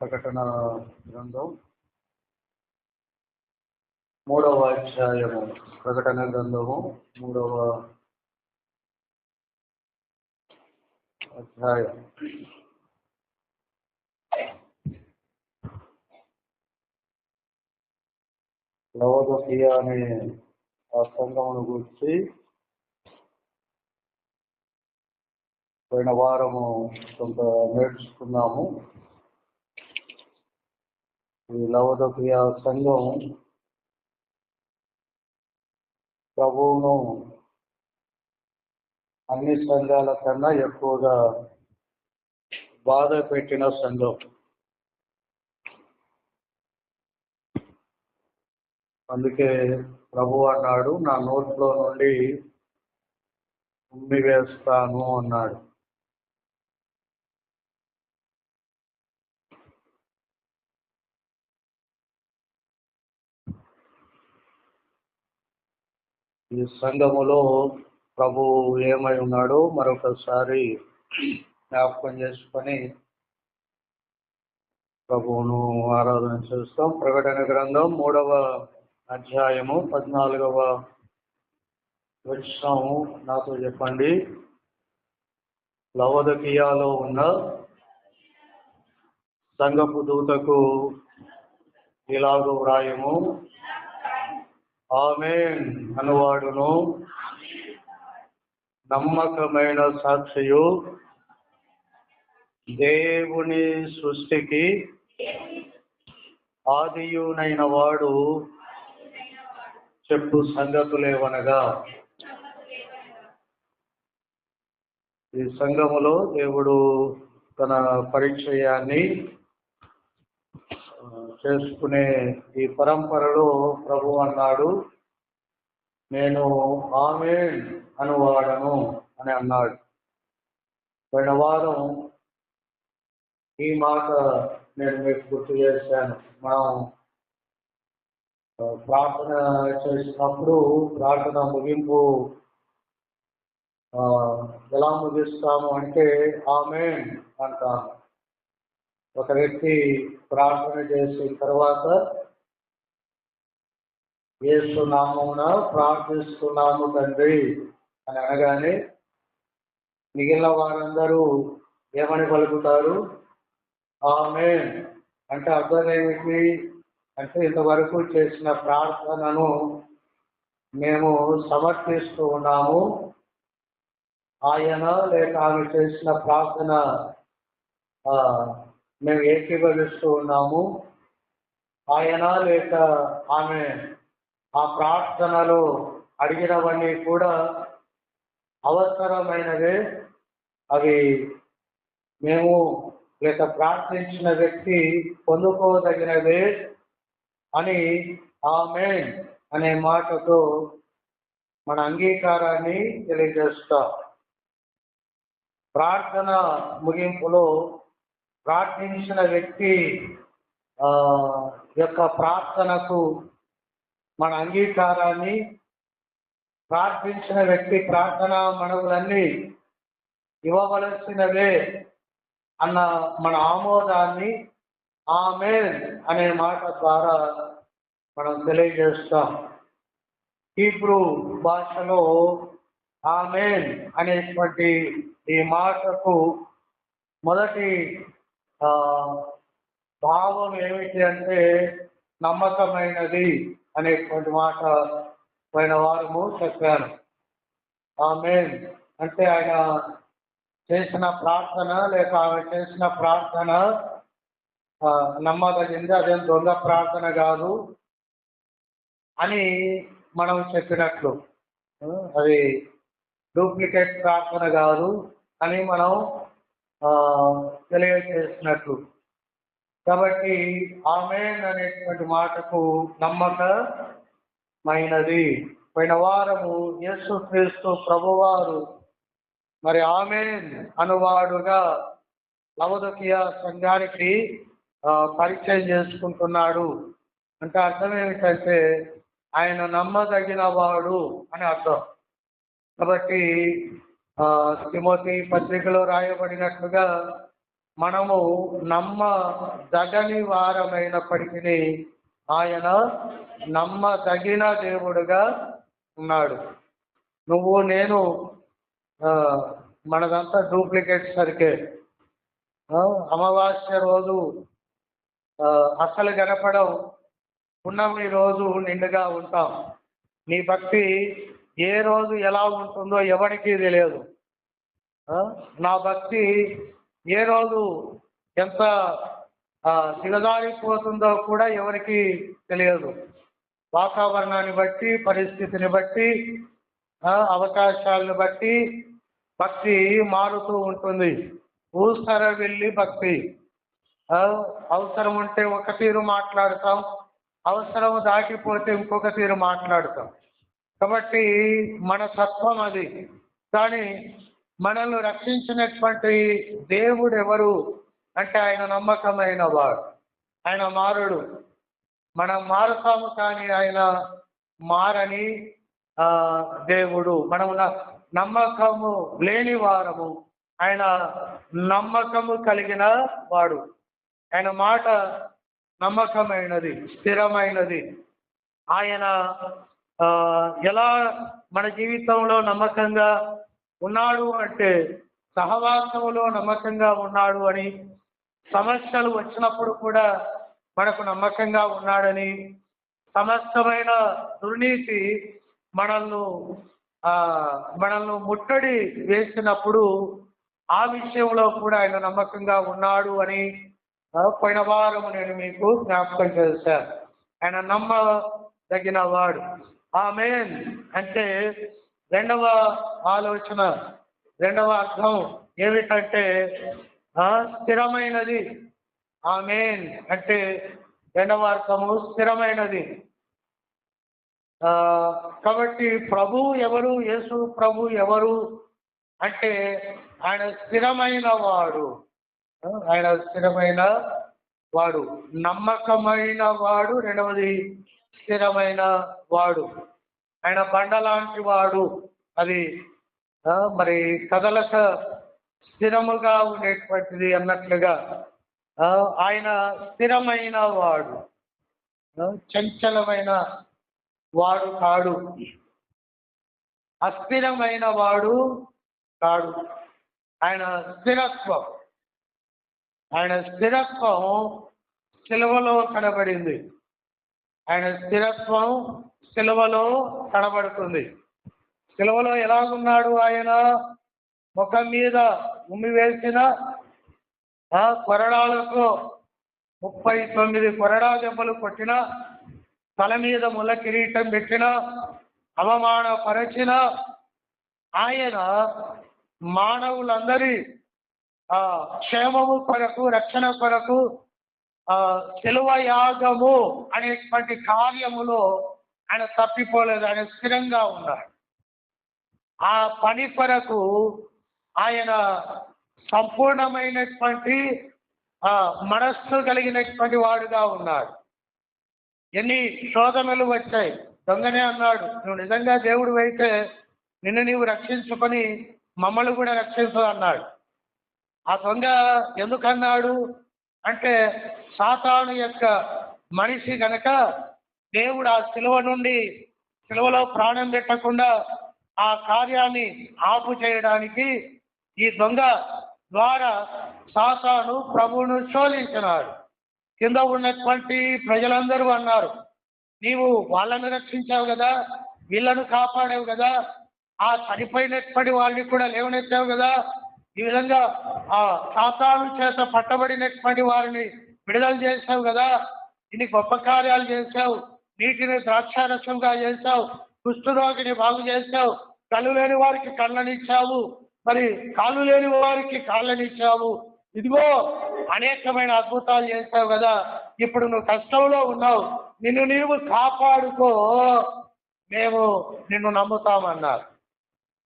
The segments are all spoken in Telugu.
ప్రకటన గ్రంథం 3వ అధ్యాయము. ప్రకటన గ్రంథము 3వ అధ్యాయం. లవోదికీయ అనే ఆ సంఘమును గురించి పోయిన వారము కొంత నేర్చుకున్నాము. ఈ లవోదికీయ సంఘం ప్రభువును అన్ని సంఘాల కన్నా ఎక్కువగా బాధ పెట్టిన సంఘం. అందుకే ప్రభు అన్నాడు, నా నోట్లో నుండి ఉమ్మి వేస్తాను అన్నాడు. ఈ సంఘములో ప్రభు ఏమై ఉన్నాడో మరొకసారి జ్ఞాపకం చేసుకొని ప్రభువును ఆరాధన చేస్తాం. ప్రకటన గ్రంథం 3వ అధ్యాయము 14వ వచనము నాతో చెప్పండి. లవోదికీయలో ఉన్న సంఘపు దూతకు ఇలాగ వ్రాయము, ఆమేన్ అనువాడును నమ్మకమైన సాక్షియు దేవుని సృష్టికి ఆదియునైన వాడు చెప్పు సంగతులేవనగా, ఈ సంఘములో దేవుడు తన పరిచయాన్ని చేసుకునే ఈ పరంపరలో ప్రభు అన్నాడు, నేను ఆమేన్ అనువాడను అని అన్నాడు. పోయిన వారం ఈ మాట నేను మీకు గుర్తు చేశాను. మనం ప్రార్థన చేసినప్పుడు ప్రార్థన ముగింపు ఎలా ముగిస్తాము అంటే ఆమేన్ అంటాము. ఒక వ్యక్తి ప్రార్థన చేసిన తర్వాత యేసు నామమున ప్రార్థిస్తున్నాము తండ్రి అని అనగానే మిగిలిన వారందరూ ఏమని పలుకుతారు? ఆమేన్. అంటే అర్థం ఏమిటి అంటే, ఇంతవరకు చేసిన ప్రార్థనను మేము సమర్పిస్తూ ఉన్నాము. ఆయన లేక ఆమె చేసిన ప్రార్థన మేము ఏకీభవిస్తూ ఉన్నాము. ఆయన లేక ఆమె ఆ ప్రార్థనలో అడిగినవన్నీ కూడా అవసరమైనవే, అవి మేము లేక ప్రార్థించిన వ్యక్తి పొందుకోదగినవే అని ఆమేన్ అనే మాటతో మన అంగీకారాన్ని తెలియజేస్తాం. ప్రార్థన ముగింపులో ప్రార్థించిన వ్యక్తి యొక్క ప్రార్థనకు మన అంగీకారాన్ని, ప్రార్థించిన వ్యక్తి ప్రార్థన మనవులన్నీ ఇవ్వవలసినవే అన్న మన ఆమోదాన్ని ఆమేన్ అనే మాట ద్వారా మనం తెలియజేస్తాం. హీబ్రూ భాషలో ఆమేన్ అనేటువంటి ఈ మాటకు మొదటి భావం ఏమిటి అంటే నమ్మకమైనది అనేటువంటి మాట పోయిన వారము చెప్పాను. ఆమేన్ అంటే ఆయన చేసిన ప్రార్థన లేక ఆమె చేసిన ప్రార్థన నమ్మదగింది, అదేం దొంగ ప్రార్థన కాదు అని మనం చెప్పినట్లు, అది డూప్లికేట్ ప్రార్థన కాదు అని మనం తెలియజేసినట్లు. కాబట్టి ఆమేన్ అనేటువంటి మాటకు నమ్మకమైనది. పోయిన వారము యేసుక్రీస్తు ప్రభువారు మరి ఆమేన్ అనువాడుగా లవోదికీయ సంఘానికి పరిచయం చేసుకుంటున్నాడు. అంటే అర్థం ఏమిటంటే ఆయన నమ్మదగిన వాడు అని అర్థం. కాబట్టి తిమోతి పత్రికలో రాయబడినట్లుగా మనము నమ్మదగని వారమైనప్పటికీ ఆయన నమ్మదగిన దేవుడుగా ఉన్నాడు. నువ్వు నేను మనదంతా డూప్లికేట్ సర్కిల్. అమావాస్య రోజు అసలు గడపడం, పున్నమి రోజు నిండుగా ఉంటాం. నీ భక్తి ఏ రోజు ఎలా ఉంటుందో ఎవరికీ తెలియదు. నా భక్తి ఏ రోజు ఎంత దిగజారిపోతుందో కూడా ఎవరికి తెలియదు. వాతావరణాన్ని బట్టి, పరిస్థితిని బట్టి, అవకాశాలను బట్టి భక్తి మారుతూ ఉంటుంది. ఊసర వెళ్ళి భక్తి. అవసరం ఉంటే ఒక తీరు మాట్లాడతాం, అవసరం దాటిపోతే ఇంకొక తీరు మాట్లాడతాం. కాబట్టి మన తత్వం అది. కానీ మనల్ని రక్షించినటువంటి దేవుడు ఎవరు అంటే ఆయన నమ్మకమైన వాడు, ఆయన మారుడు. మనం మారుతాము కానీ ఆయన మారని దేవుడు. మనము నమ్మకము లేని వారము, ఆయన నమ్మకము కలిగిన వాడు. ఆయన మాట నమ్మకమైనది, స్థిరమైనది. ఆయన ఎలా మన జీవితంలో నమ్మకంగా ఉన్నాడు అంటే సహవాసములో నమ్మకంగా ఉన్నాడు అని, సమస్యలు వచ్చినప్పుడు కూడా మనకు నమ్మకంగా ఉన్నాడని, సమస్తమైన దుర్నీతి మనల్ని ముట్టడి వేసినప్పుడు ఆ విషయంలో కూడా ఆయన నమ్మకంగా ఉన్నాడు అని పోయిన వారము నేను మీకు జ్ఞాపకం చేశాను. ఆయన నమ్మదగిన వాడు. ఆమేన్ అంటే రెండవ ఆలోచన, రెండవ అర్థం ఏమిటంటే స్థిరమైనది. ఆమేన్ అంటే రెండవ అర్థము స్థిరమైనది. కాబట్టి ప్రభు ఎవరు, యేసు ప్రభు ఎవరు అంటే ఆయన స్థిరమైన వాడు. ఆయన స్థిరమైన వాడు, నమ్మకమైన వాడు. రెండవది స్థిరమైన వాడు. ఆయన బండ లాంటి వాడు. అది మరి కదలక స్థిరముగా ఉండేటువంటిది అన్నట్లుగా ఆయన స్థిరమైన వాడు, చంచలమైన వాడు కాడు, అస్థిరమైన వాడు కాడు. ఆయన స్థిరత్వం, ఆయన స్థిరత్వం సిలువలో కనబడింది. ఆయన స్థిరత్వం సిలువలో కనబడుతుంది. సిలువలో ఎలాగున్నాడు ఆయన? ముఖం మీద ఉమ్మి వేసిన కొరడాలతో 39 కొరడా దెబ్బలు కొట్టిన, తల మీద ముళ్ళ కిరీటం పెట్టిన, అవమానపరచిన ఆయన మానవులందరి క్షేమము కొరకు, రక్షణ కొరకు సిలువ యాగము అనేటువంటి కార్యములో ఆయన తప్పిపోలేదు. ఆయన స్థిరంగా ఉన్నాడు. ఆ పని కొరకు ఆయన సంపూర్ణమైనటువంటి మనస్సు కలిగినటువంటి వాడుగా ఉన్నాడు. ఎన్ని శోధనలు వచ్చాయి. దొంగనే అన్నాడు, నువ్వు నిజంగా దేవుడు అయితే నిన్ను నీవు రక్షించుకొని మమ్మల్ని కూడా రక్షించు అన్నాడు. ఆ దొంగ ఎందుకన్నాడు అంటే సాతాను యొక్క మనిషి గనక దేవుడు ఆ సిలువలో ప్రాణం పెట్టకుండా ఆ కార్యాన్ని ఆపు చేయడానికి ఈ దొంగ ద్వారా సాతాను ప్రభువును శోధించినాడు. కింద ఉన్నటువంటి ప్రజలందరూ అన్నారు, నీవు వాళ్ళను రక్షించావు కదా, వీళ్ళను కాపాడావు కదా, ఆ చనిపోయినటువంటి వాళ్ళని కూడా లేవనెత్తావు కదా, ఈ విధంగా ఆ సాతాను చేత పట్టబడినటువంటి వారిని విడుదల చేశావు కదా, ఇన్ని గొప్ప కార్యాలు చేశావు, నీటిని ద్రాక్షారసంగా చేశావు, కుష్ఠరోగిని బాగు చేశావు, కళ్ళు లేని వారికి కళ్ళనిచ్చావు, మరి కాళ్ళు లేని వారికి కాళ్ళనిచ్చావు, ఇదిగో అనేకమైన అద్భుతాలు చేశావు కదా, ఇప్పుడు నువ్వు కష్టంలో ఉన్నావు, నిన్ను నీవు కాపాడుకో, మేము నిన్ను నమ్ముతామన్నారు.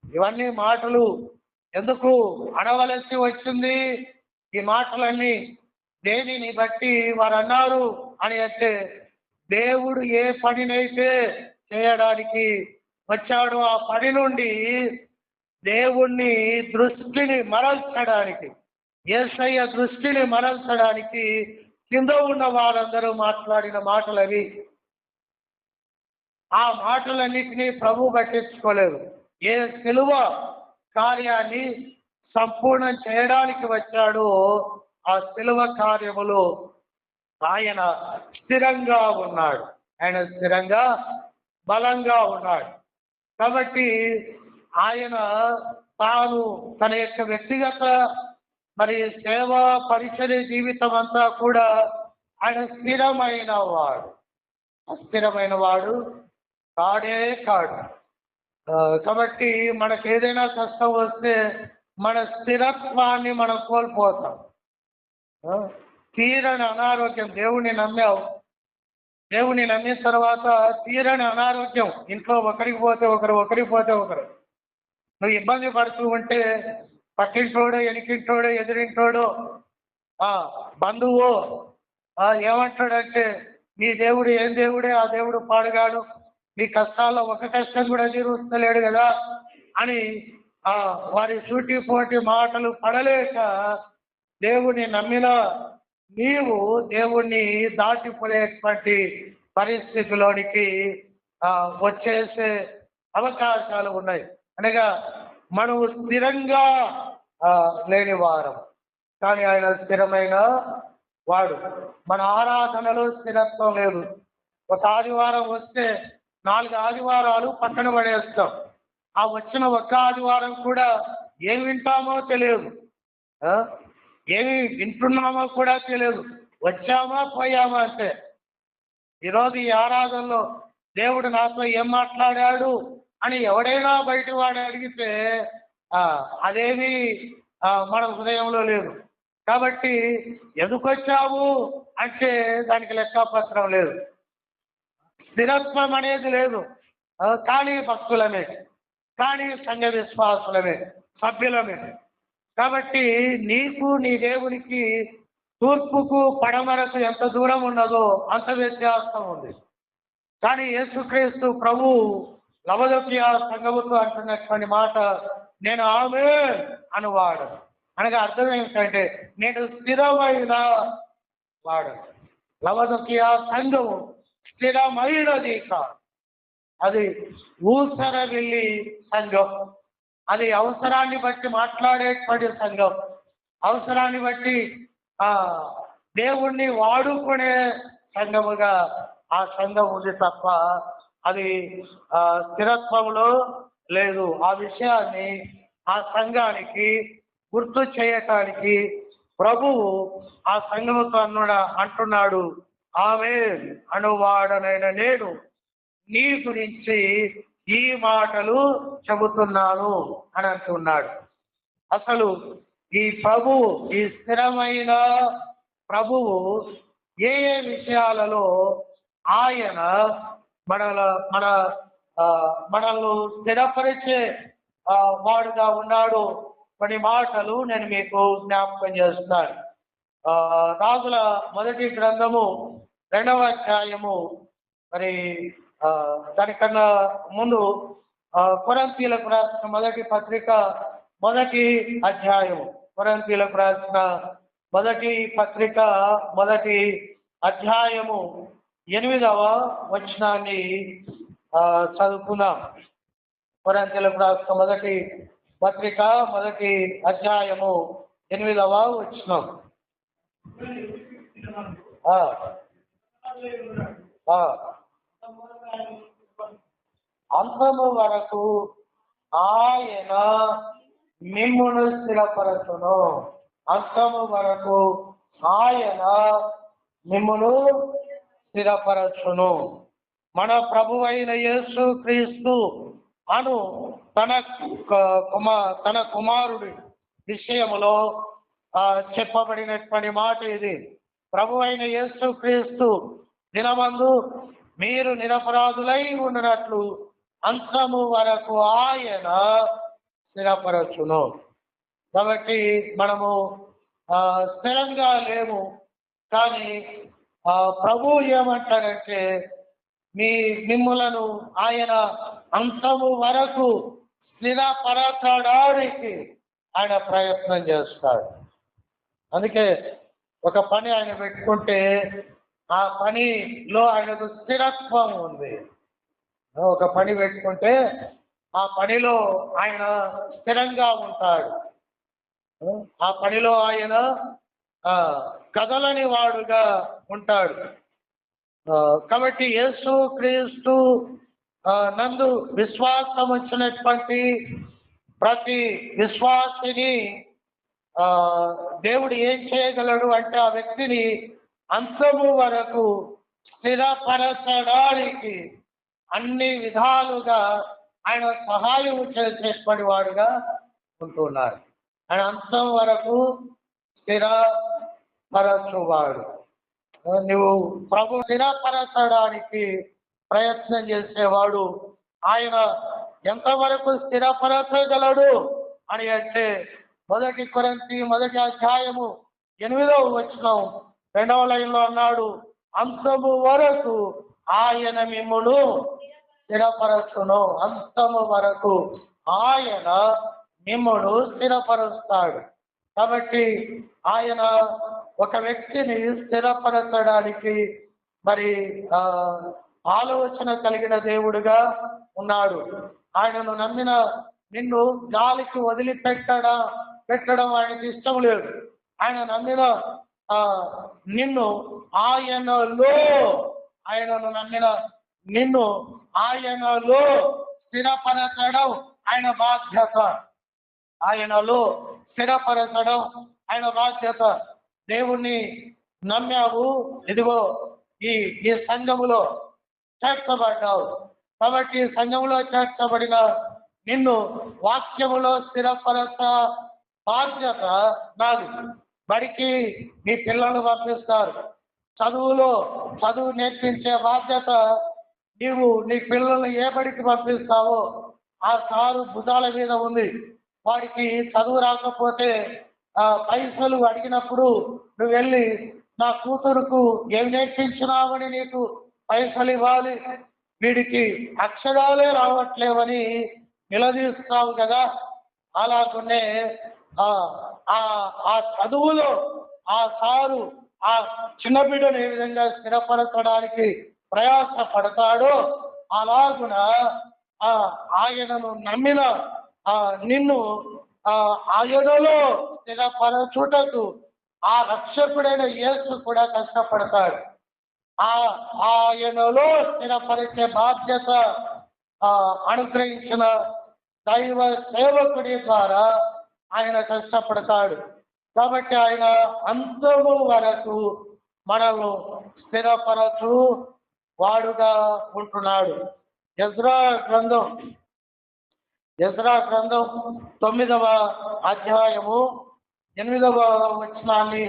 ఇవన్నీ మాటలు ఎందుకు అనవలసి వచ్చింది? ఈ మాటలన్నీ దేనిని బట్టి వారు అన్నారు అని అంటే, దేవుడు ఏ పనినైతే చేయడానికి వచ్చాడో ఆ పని నుండి దేవుణ్ణి దృష్టిని మరల్చడానికి, యేసయ్య దృష్టిని మరల్చడానికి కింద ఉన్న వారందరూ మాట్లాడిన మాటలు అవి. ఆ మాటలన్నిటినీ ప్రభు పట్టించుకోలేదు. ఏ సిలువ కార్యాన్ని సంపూర్ణం చేయడానికి వచ్చాడో ఆ సిలువ కార్యములో ఆయన స్థిరంగా ఉన్నాడు. ఆయన స్థిరంగా బలంగా ఉన్నాడు. కాబట్టి ఆయన తాను తన యొక్క వ్యక్తిగత మరి సేవా పరిచర్య జీవితం అంతా కూడా ఆయన స్థిరమైన వాడు. అస్థిరమైన వాడు కాడే కాడు. కాబట్టి మనకు ఏదైనా కష్టం వస్తే మన స్థిరత్వాన్ని మనం కోల్పోతాం. తీరని అనారోగ్యం, దేవుణ్ణి నమ్మావు, దేవుని నమ్మిన తర్వాత తీరని అనారోగ్యం, ఇంట్లో ఒకరికి పోతే ఒకరు, ఒకరికి పోతే ఒకరు, నువ్వు ఇబ్బంది పడుతూ ఉంటే పక్కింటోడో ఎనికింటోడో ఎదురింటోడో బంధువు ఏమంటాడంటే నీ దేవుడు ఏం దేవుడే, ఆ దేవుడు పాడుగాడు, నీ కష్టాల్లో ఒక కష్టం కూడా తీరుస్తలేడు కదా అని వారి సూటిపోటి మాటలు పడలేక దేవుని నమ్మిన నీవు దేవుణ్ణి దాటిపోయేటువంటి పరిస్థితిలోనికి వచ్చేసే అవకాశాలు ఉన్నాయి. అనగా మనము స్థిరంగా లేని వారం, కానీ ఆయన స్థిరమైన వాడు. మన ఆరాధనలో స్థిరత్వం లేదు. ఒక ఆదివారం వస్తే 4 ఆదివారాలు పక్కన పడేస్తాం. ఆ వచ్చిన ఒక్క ఆదివారం కూడా ఏం వింటామో తెలియదు, ఏమి వింటున్నామో కూడా తెలియదు, వచ్చామా పోయామా అంటే. ఈరోజు ఈ ఆరాధనలో దేవుడు నాతో ఏం మాట్లాడాడు అని ఎవడైనా బయట వాడు అడిగితే అదేమీ మన హృదయంలో లేదు. కాబట్టి ఎందుకు వచ్చావు అంటే దానికి లెక్కపత్రం లేదు, స్థిరత్వం అనేది లేదు. కానీ భక్తులమే, కానీ సంఘ విశ్వాసులమే, సభ్యులమే. కాబట్టి నీకు నీ దేవునికి తూర్పుకు పడమరకు ఎంత దూరం ఉన్నదో అంత వ్యత్యాసం ఉంది. కానీ యేసుక్రీస్తు ప్రభు లవదొకియా సంఘముతో అంటున్నటువంటి మాట, నేను ఆమేన్ అనువాడు. అనగా అర్థం ఏమిటంటే నేను స్థిరమైన వాడు. లవదొకియా సంఘము స్థిరమైనది కాదు, అది ఊసర వెళ్ళి సంఘం. అది అవసరాన్ని బట్టి మాట్లాడేటువంటి సంఘం, అవసరాన్ని బట్టి దేవుణ్ణి వాడుకునే సంఘముగా ఆ సంఘం ఉంది తప్ప అది స్థిరత్వంలో లేదు. ఆ విషయాన్ని ఆ సంఘానికి గుర్తు చేయటానికి ప్రభువు ఆ సంఘముతో అంటున్నాడు, ఆమేన్ అనువాడనైన నేను నీ గురించి ఈ మాటలు చెబుతున్నాను అని అంటున్నాడు. అసలు ఈ ప్రభువు, ఈ స్థిరమైన ప్రభువు ఏ ఏ విషయాలలో ఆయన మనల్ని స్థిరపరిచే వాడుగా ఉన్నాడు కొన్ని మాటలు నేను మీకు జ్ఞాపకం చేస్తాను. రాజుల మొదటి గ్రంథము 2వ అధ్యాయము, మరి దానికన్నా ముందు కొరింథీయులకు రాసిన మొదటి పత్రిక 1వ అధ్యాయము, కొరింథీయులకు రాసిన మొదటి పత్రిక 1వ అధ్యాయము 8వ వచనాన్ని చదువుకుందాం. కొరింథీయులకు రాసిన మొదటి పత్రిక 1వ అధ్యాయము 8వ వచనం. అంతము వరకు ఆయన మిమ్మును స్థిరపరచును, అంతము వరకు ఆయన మిమ్మును స్థిరపరచును. మన ప్రభువైన యేసు క్రీస్తు అను తన కుమారుడి విషయములో చెప్పబడినటువంటి మాట ఇది. ప్రభువైన యేసు క్రీస్తు దినమందు మీరు నిరపరాధులై ఉన్నట్లు అంతము వరకు ఆయన స్థిరపరచును. కాబట్టి మనము స్థిరంగా లేము, కానీ ప్రభు ఏమంటారంటే మిమ్ములను ఆయన అంతము వరకు స్థిరపరచడానికి ఆయన ప్రయత్నం చేస్తాడు. అందుకే ఒక పని ఆయన పెట్టుకుంటే ఆ పనిలో ఆయనకు స్థిరత్వం ఉంది. ఒక పని పెట్టుకుంటే ఆ పనిలో ఆయన స్థిరంగా ఉంటాడు. ఆ పనిలో ఆయన కదలని వాడుగా ఉంటాడు. కాబట్టి యేసు క్రీస్తు నందు విశ్వాసం వచ్చినటువంటి ప్రతి విశ్వాసిని దేవుడు ఏం చేయగలడు అంటే ఆ వ్యక్తిని అంతము వరకు స్థిరపరచడానికి అన్ని విధాలుగా ఆయన సహాయం చేసేటువంటి వాడుగా ఉంటున్నారు. ఆయన అంతం వరకు స్థిరపరచువాడు. నువ్వు ప్రభు స్థిరపరచడానికి ప్రయత్నం చేసేవాడు. ఆయన ఎంతవరకు స్థిరపరచగలడు అని అంటే 1 కొరింథీ 1వ అధ్యాయము 8వ వచనం 2వ లైన్లో అన్నాడు, అంతము వరకు ఆయన మిమ్మును స్థిరపరచును. అంతము వరకు ఆయన మిమ్మును స్థిరపరుస్తాడు. కాబట్టి ఆయన ఒక వ్యక్తిని స్థిరపరచడానికి మరి ఆలోచన కలిగిన దేవుడుగా ఉన్నాడు. ఆయనను నమ్మిన నిన్ను గాలికి పెట్టడం ఆయనకి ఇష్టం లేదు. ఆయన నమ్మిన నిన్ను ఆయనను నమ్మిన నిన్ను ఆయనలో స్థిరపరచడం ఆయన బాధ్యత. ఆయనలో స్థిరపరచడం ఆయన బాధ్యత. దేవుణ్ణి నమ్మావు, ఇదిగో ఈ సంఘములో చేర్చబడ్డావు. కాబట్టి ఈ సంఘములో చేర్చబడిన నిన్ను వాక్యములో స్థిరపరచ బాధ్యత నాది. బడికి నీ పిల్లలు పంపిస్తారు. చదువు నేర్పించే బాధ్యత నీవు నీ పిల్లల్ని ఏ బడికి పంపిస్తావో ఆ సారు భుజాల మీద ఉంది. వాడికి చదువు రాకపోతే పైసలు అడిగినప్పుడు నువ్వు వెళ్ళి నా కూతురుకు ఏం నేర్పించినావని నీకు పైసలు ఇవ్వాలి, వీడికి అక్షరాలే రావట్లేవని నిలదీస్తావు కదా. అలాగనే ఆ చదువులో ఆ సారు ఆ చిన్న బిడ్డను ఏ విధంగా స్థిరపరచడానికి ప్రయాస పడతాడో అలాగున ఆయనను నమ్మిన నిన్ను ఆయనలో స్థిరపరచుటకు ఆ రక్షకుడైన యేసు కూడా కష్టపడతాడు. ఆయనలో స్థిరపరిచే బాధ్యత అనుగ్రహించిన దైవ సేవకుడి ద్వారా ఆయన కష్టపడతాడు. కాబట్టి ఆయన అంతము వరకు మనము స్థిరపరచు వాడుగా ఉంటున్నాడు. ఎజ్రా గ్రంథం 9వ అధ్యాయము 8వ వచనాన్ని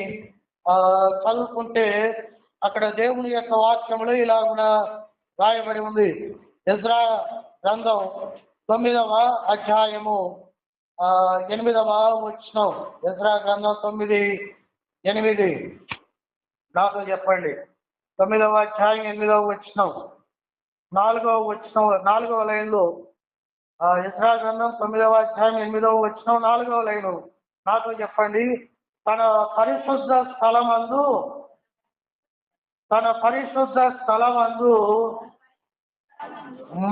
చదువుకుంటే అక్కడ దేవుని యొక్క వాక్యములు ఇలాగున రాయబడి ఉంది. ఎజ్రా గ్రంథం 9వ అధ్యాయము 8వ వచనం. ఎజ్రా గ్రంథం 9:8 నాతో చెప్పండి. 9వ అధ్యాయం 8వ వచనం 4వ వచనం 4వ లైన్లో. ఎజ్రా గ్రంథం 9వ అధ్యాయం 8వ వచనం 4వ లైను నాతో చెప్పండి. తన పరిశుద్ధ స్థలమందు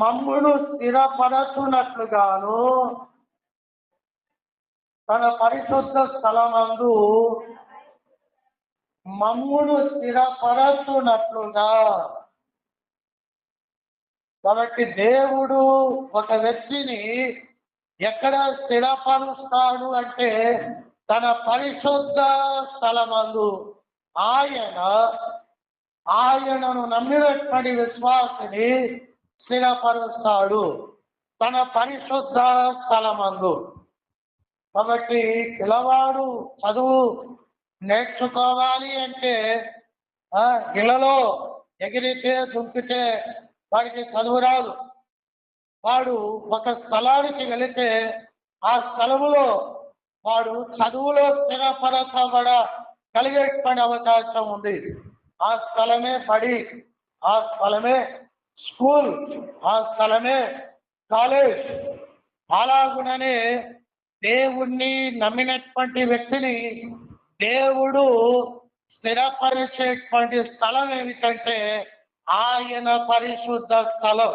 మమ్మును స్థిరపరచునట్లుగాను, తన పరిశుద్ధ స్థలమందు మమ్మును స్థిరపరచునట్లుగా. కాబట్టి దేవుడు ఒక వ్యక్తిని ఎక్కడ స్థిరపరుస్తాడు అంటే తన పరిశుద్ధ స్థలమందు. ఆయనను నమ్మినటువంటి విశ్వాసిని స్థిరపరుస్తాడు తన పరిశుద్ధ స్థలమందు. కాబట్టి పిల్లవాడు చదువు నేర్చుకోవాలి అంటే ఇళ్లలో ఎగిరితే దుంకితే వాడికి చదువు రాదు. వాడు ఒక స్థలానికి వెళితే ఆ స్థలములో వాడు చదువులో కలిగేటువంటి అవకాశం ఉంది. ఆ స్థలమే బడి, ఆ స్థలమే స్కూల్, ఆ స్థలమే కాలేజ్. అలాగుననే దేవుణ్ణి నమ్మినటువంటి వ్యక్తిని దేవుడు స్థిరపరిచేటువంటి స్థలం ఏమిటంటే ఆయన పరిశుద్ధ స్థలం.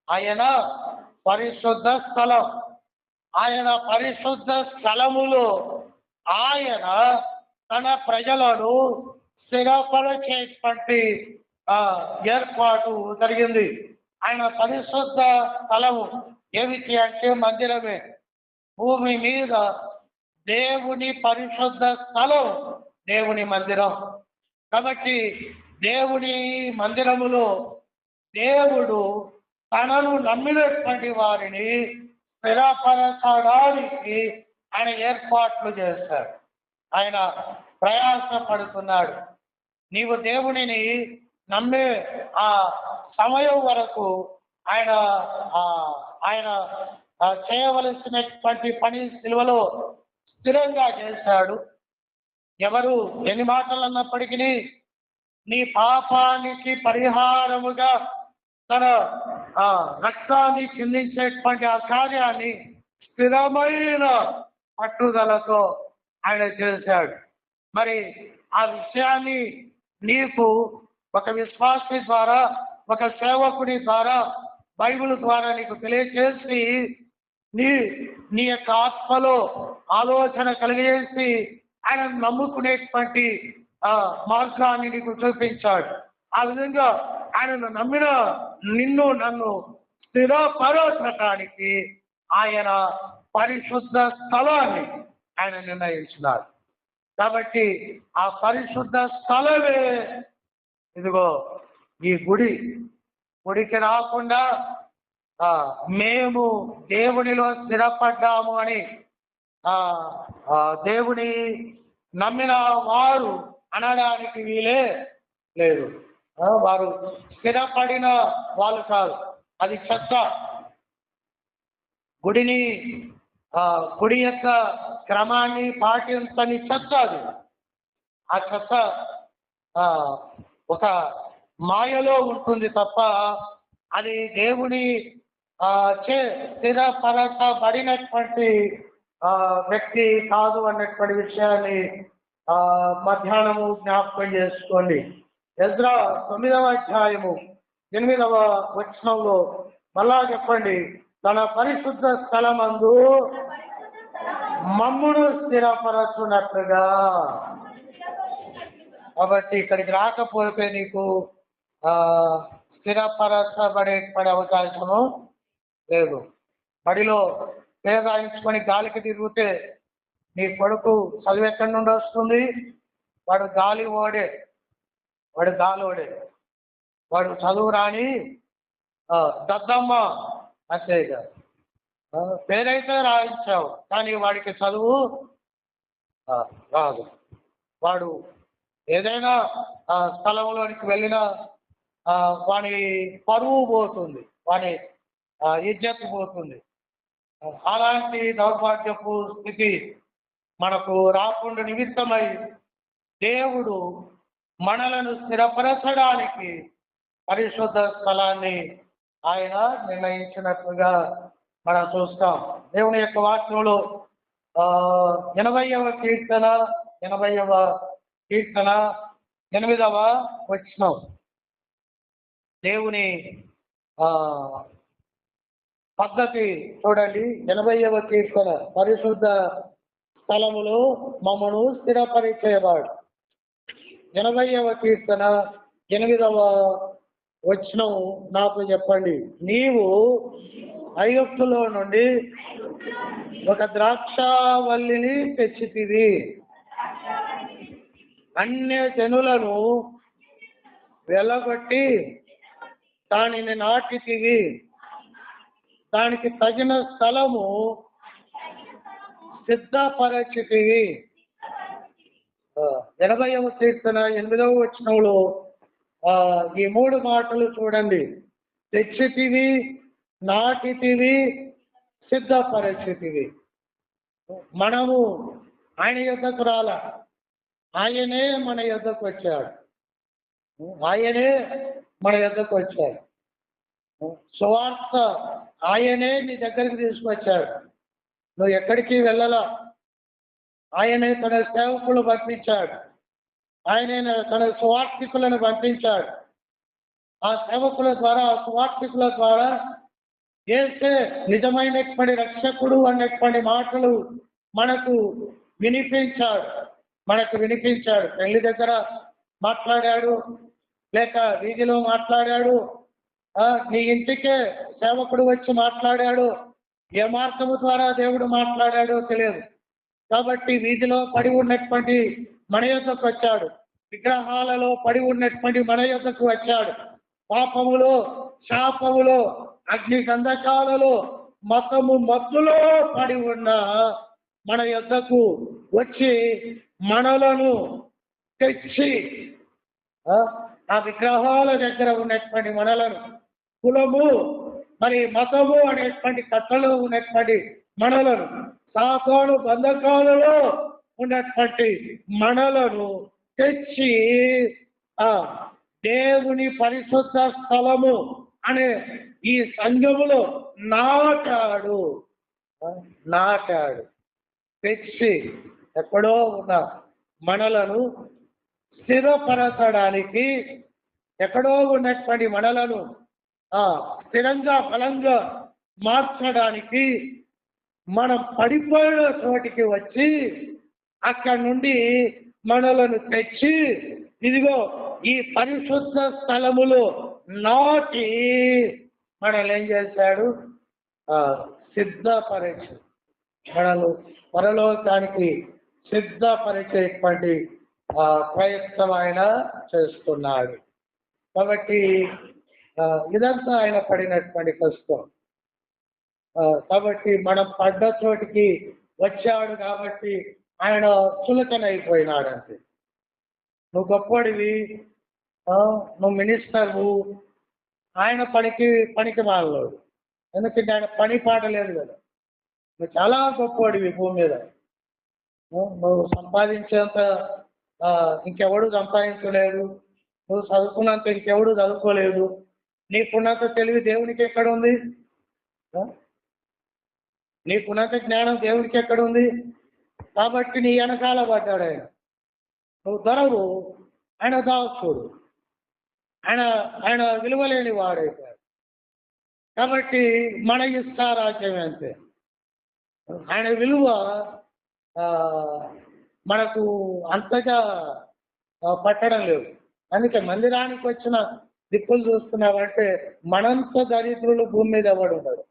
ఆయన పరిశుద్ధ స్థలం. ఆయన పరిశుద్ధ స్థలములో ఆయన తన ప్రజలను స్థిరపరిచేటువంటి ఏర్పాటు జరిగింది. ఆయన పరిశుద్ధ స్థలము ఏమిటి అంటే మందిరమే. భూమి మీద దేవుని పరిశుద్ధ స్థలం దేవుని మందిరం. కాబట్టి దేవుని మందిరములో దేవుడు తనను నమ్మినటువంటి వారిని స్థిరపరచడానికి ఆయన ఏర్పాట్లు చేశాడు. ఆయన ప్రయాసపడుతున్నాడు. నీవు దేవునిని నమ్మే ఆ సమయం వరకు ఆయన ఆయన చేయవలసినటువంటి పని సిలువలో స్థిరంగా చేశాడు. ఎవరు ఎన్ని మాటలు అన్నప్పటికీ నీ పాపానికి పరిహారముగా తన రక్తాన్ని చిందించేటువంటి ఆ కార్యాన్ని స్థిరమైన పట్టుదలతో ఆయన చేశాడు. మరి ఆ విషయాన్ని నీకు ఒక విశ్వాసి ద్వారా, ఒక సేవకుడి ద్వారా, బైబిల్ ద్వారా నీకు తెలియజేసి నీ యొక్క ఆత్మలో ఆలోచన కలిగజేసి ఆయన నమ్ముకునేటువంటి మార్గాన్ని నీకు చూపించాడు. ఆ విధంగా ఆయనను నమ్మిన నన్ను స్థిరపరచడానికి ఆయన పరిశుద్ధ స్థలాన్ని ఆయన నిర్ణయించినాడు. కాబట్టి ఆ పరిశుద్ధ స్థలమే ఇదిగో ఈ గుడికి రాకుండా మేము దేవునిలో స్థిరపడ్డాము అని దేవుని నమ్మిన వారు అనడానికి వీలే లేదు. వారు స్థిరపడిన వాళ్ళు కాదు. అది చెత్త. గుడి యొక్క క్రమాన్ని పాటించని చెత్త అది. ఆ చెత్త ఒక మాయలో ఉంటుంది తప్ప అది దేవుని స్థిరపరచబడినటువంటి వ్యక్తి కాదు అన్నటువంటి విషయాన్ని మధ్యాహ్నము జ్ఞాపకం చేసుకోండి. ఎజ్రా 9వ అధ్యాయము 8వ వచనంలో మళ్ళా చెప్పండి, తన పరిశుద్ధ స్థలమందు మమ్మును స్థిరపరచునట్లుగా. కాబట్టి ఇక్కడికి రాకపోతే నీకు స్థిరపరచబడేటువంటి అవకాశము లేదు. బడిలో పేదాయించుకొని గాలికి తిరిగితే నీ కొడుకు చదువు ఎక్కడి నుండి వస్తుంది? వాడు గాలి ఓడే, వాడు చదువు రాని దద్దమ్మ అంతే. పేరైతే రాయించావు కానీ వాడికి చదువు రాదు. వాడు ఏదైనా స్థలంలోనికి వెళ్ళినా వాని పరువు పోతుంది, వాని ఇజ్జత్ పోతుంది. అలాంటి దౌర్భాగ్యపు స్థితి మనకు రాకుండా నిమిత్తమై దేవుడు మనలను స్థిరపరచడానికి పరిశుద్ధ స్థలాన్ని ఆయన నిర్ణయించినట్లుగా మనం చూస్తాం. దేవుని యొక్క వాక్యంలో 80వ కీర్తన 8వ వచనం దేవుని పద్ధతి చూడండి. 80వ కీర్తన, పరిశుద్ధ స్థలములో మమ్మను స్థిరపరిచేవాడు. 80వ కీర్తన 8వ వచనం నాకు చెప్పండి, నీవు ఐగుప్తులో నుండి ఒక ద్రాక్షావల్లిని తెచ్చితివి, అన్య జనులను వెలగొట్టి దానిని నాటితివి, దానికి తగిన స్థలము సిద్ధపరచితివి. 80వ కీర్తన 8వ వచనంలో ఈ 3 మాటలు చూడండి. తెచ్చితివి, నాటితివి, సిద్ధపరచితివి. మనము ఆయన యొద్దకు రాల, ఆయనే మన యొద్దకు వచ్చాడు. సువార్త ఆయనే నీ దగ్గరికి తీసుకొచ్చాడు. నువ్వు ఎక్కడికి వెళ్ళాలా, ఆయనే తన సేవకులు పంపించాడు. ఆయనే తన సువార్థికులను పంపించాడు. ఆ సేవకుల ద్వారా, ఆ సువార్థికుల ద్వారా యేసే నిజమైనటువంటి రక్షకుడు అన్నటువంటి మాటలు మనకు వినిపించాడు. పెళ్లి దగ్గర మాట్లాడాడు, లేక వీధిలో మాట్లాడాడు, నీ ఇంటికే సేవకుడు వచ్చి మాట్లాడాడు. ఏ మార్గము ద్వారా దేవుడు మాట్లాడాడో తెలియదు. కాబట్టి వీధిలో పడి ఉన్నటువంటి మన యొద్దకు వచ్చాడు. విగ్రహాలలో పడి ఉన్నటువంటి మన యొద్దకు వచ్చాడు. పాపములో, శాపములో, అగ్ని గంధకాలలో, మత్తులో పడి ఉన్న మన యొద్దకు వచ్చి మనలను తెచ్చి ఆ విగ్రహాల దగ్గర ఉన్నటువంటి మనలను, కులము మరి మతము అనేటువంటి కథలో ఉన్నటువంటి మనలను, సాతాను బంధకాలలో ఉన్నటువంటి మనలను తెచ్చి దేవుని పరిశుద్ధ స్థలము అనే ఈ సంఘములో నాటాడు. తెచ్చి ఎక్కడో ఉన్న మనలను స్థిరపరచడానికి, ఎక్కడో ఉన్నటువంటి మనలను స్థిరంగా బలంగా మార్చడానికి మనం పడిపోయిన చోటికి వచ్చి అక్కడి నుండి మనలను తెచ్చి ఇదిగో ఈ పరిశుద్ధ స్థలములో నాటి మనల్ని ఏం చేశాడు? సిద్ధపరిచి మనల్ని పరలోకానికి సిద్ధపరిచేటువంటి ప్రయత్నం ఆయన చేస్తున్నాడు. కాబట్టి ఇదంతా ఆయన పడినటువంటి కష్టం. కాబట్టి మనం పడ్డ చోటికి వచ్చాడు కాబట్టి ఆయన చులకనైపోయినాడంతే. నువ్వు గొప్పడివి, నువ్వు మినిస్టర్వు, ఆయన పనికి మాలోడు. ఎందుకంటే ఆయన పని పాట లేదు కదా. నువ్వు చాలా గొప్పవాడివి భూమి మీద. నువ్వు సంపాదించేంత ఇంకెవడు సంపాదించలేదు, నువ్వు చదువుకున్నంత ఇంకెవడు చదువుకోలేదు, నీకున్నంత తెలివి దేవునికి ఎక్కడ ఉంది? నీకున్నంత జ్ఞానం దేవునికి ఎక్కడ ఉంది? కాబట్టి నీ వెనకాల పడ్డాడు ఆయన. నువ్వు దొరవు, ఆయన దాసుడు, ఆయన విలువలేని వాడైతాడు. కాబట్టి మన ఇష్టారాజ్యం అంతే. ఆయన విలువ మనకు అంతగా పట్టడం లేదు. అందుకే మందిరానికి వచ్చిన దిక్కులు చూస్తున్నామంటే మనంత దరిద్రులు భూమి మీద ఎవడు ఉన్నాడు.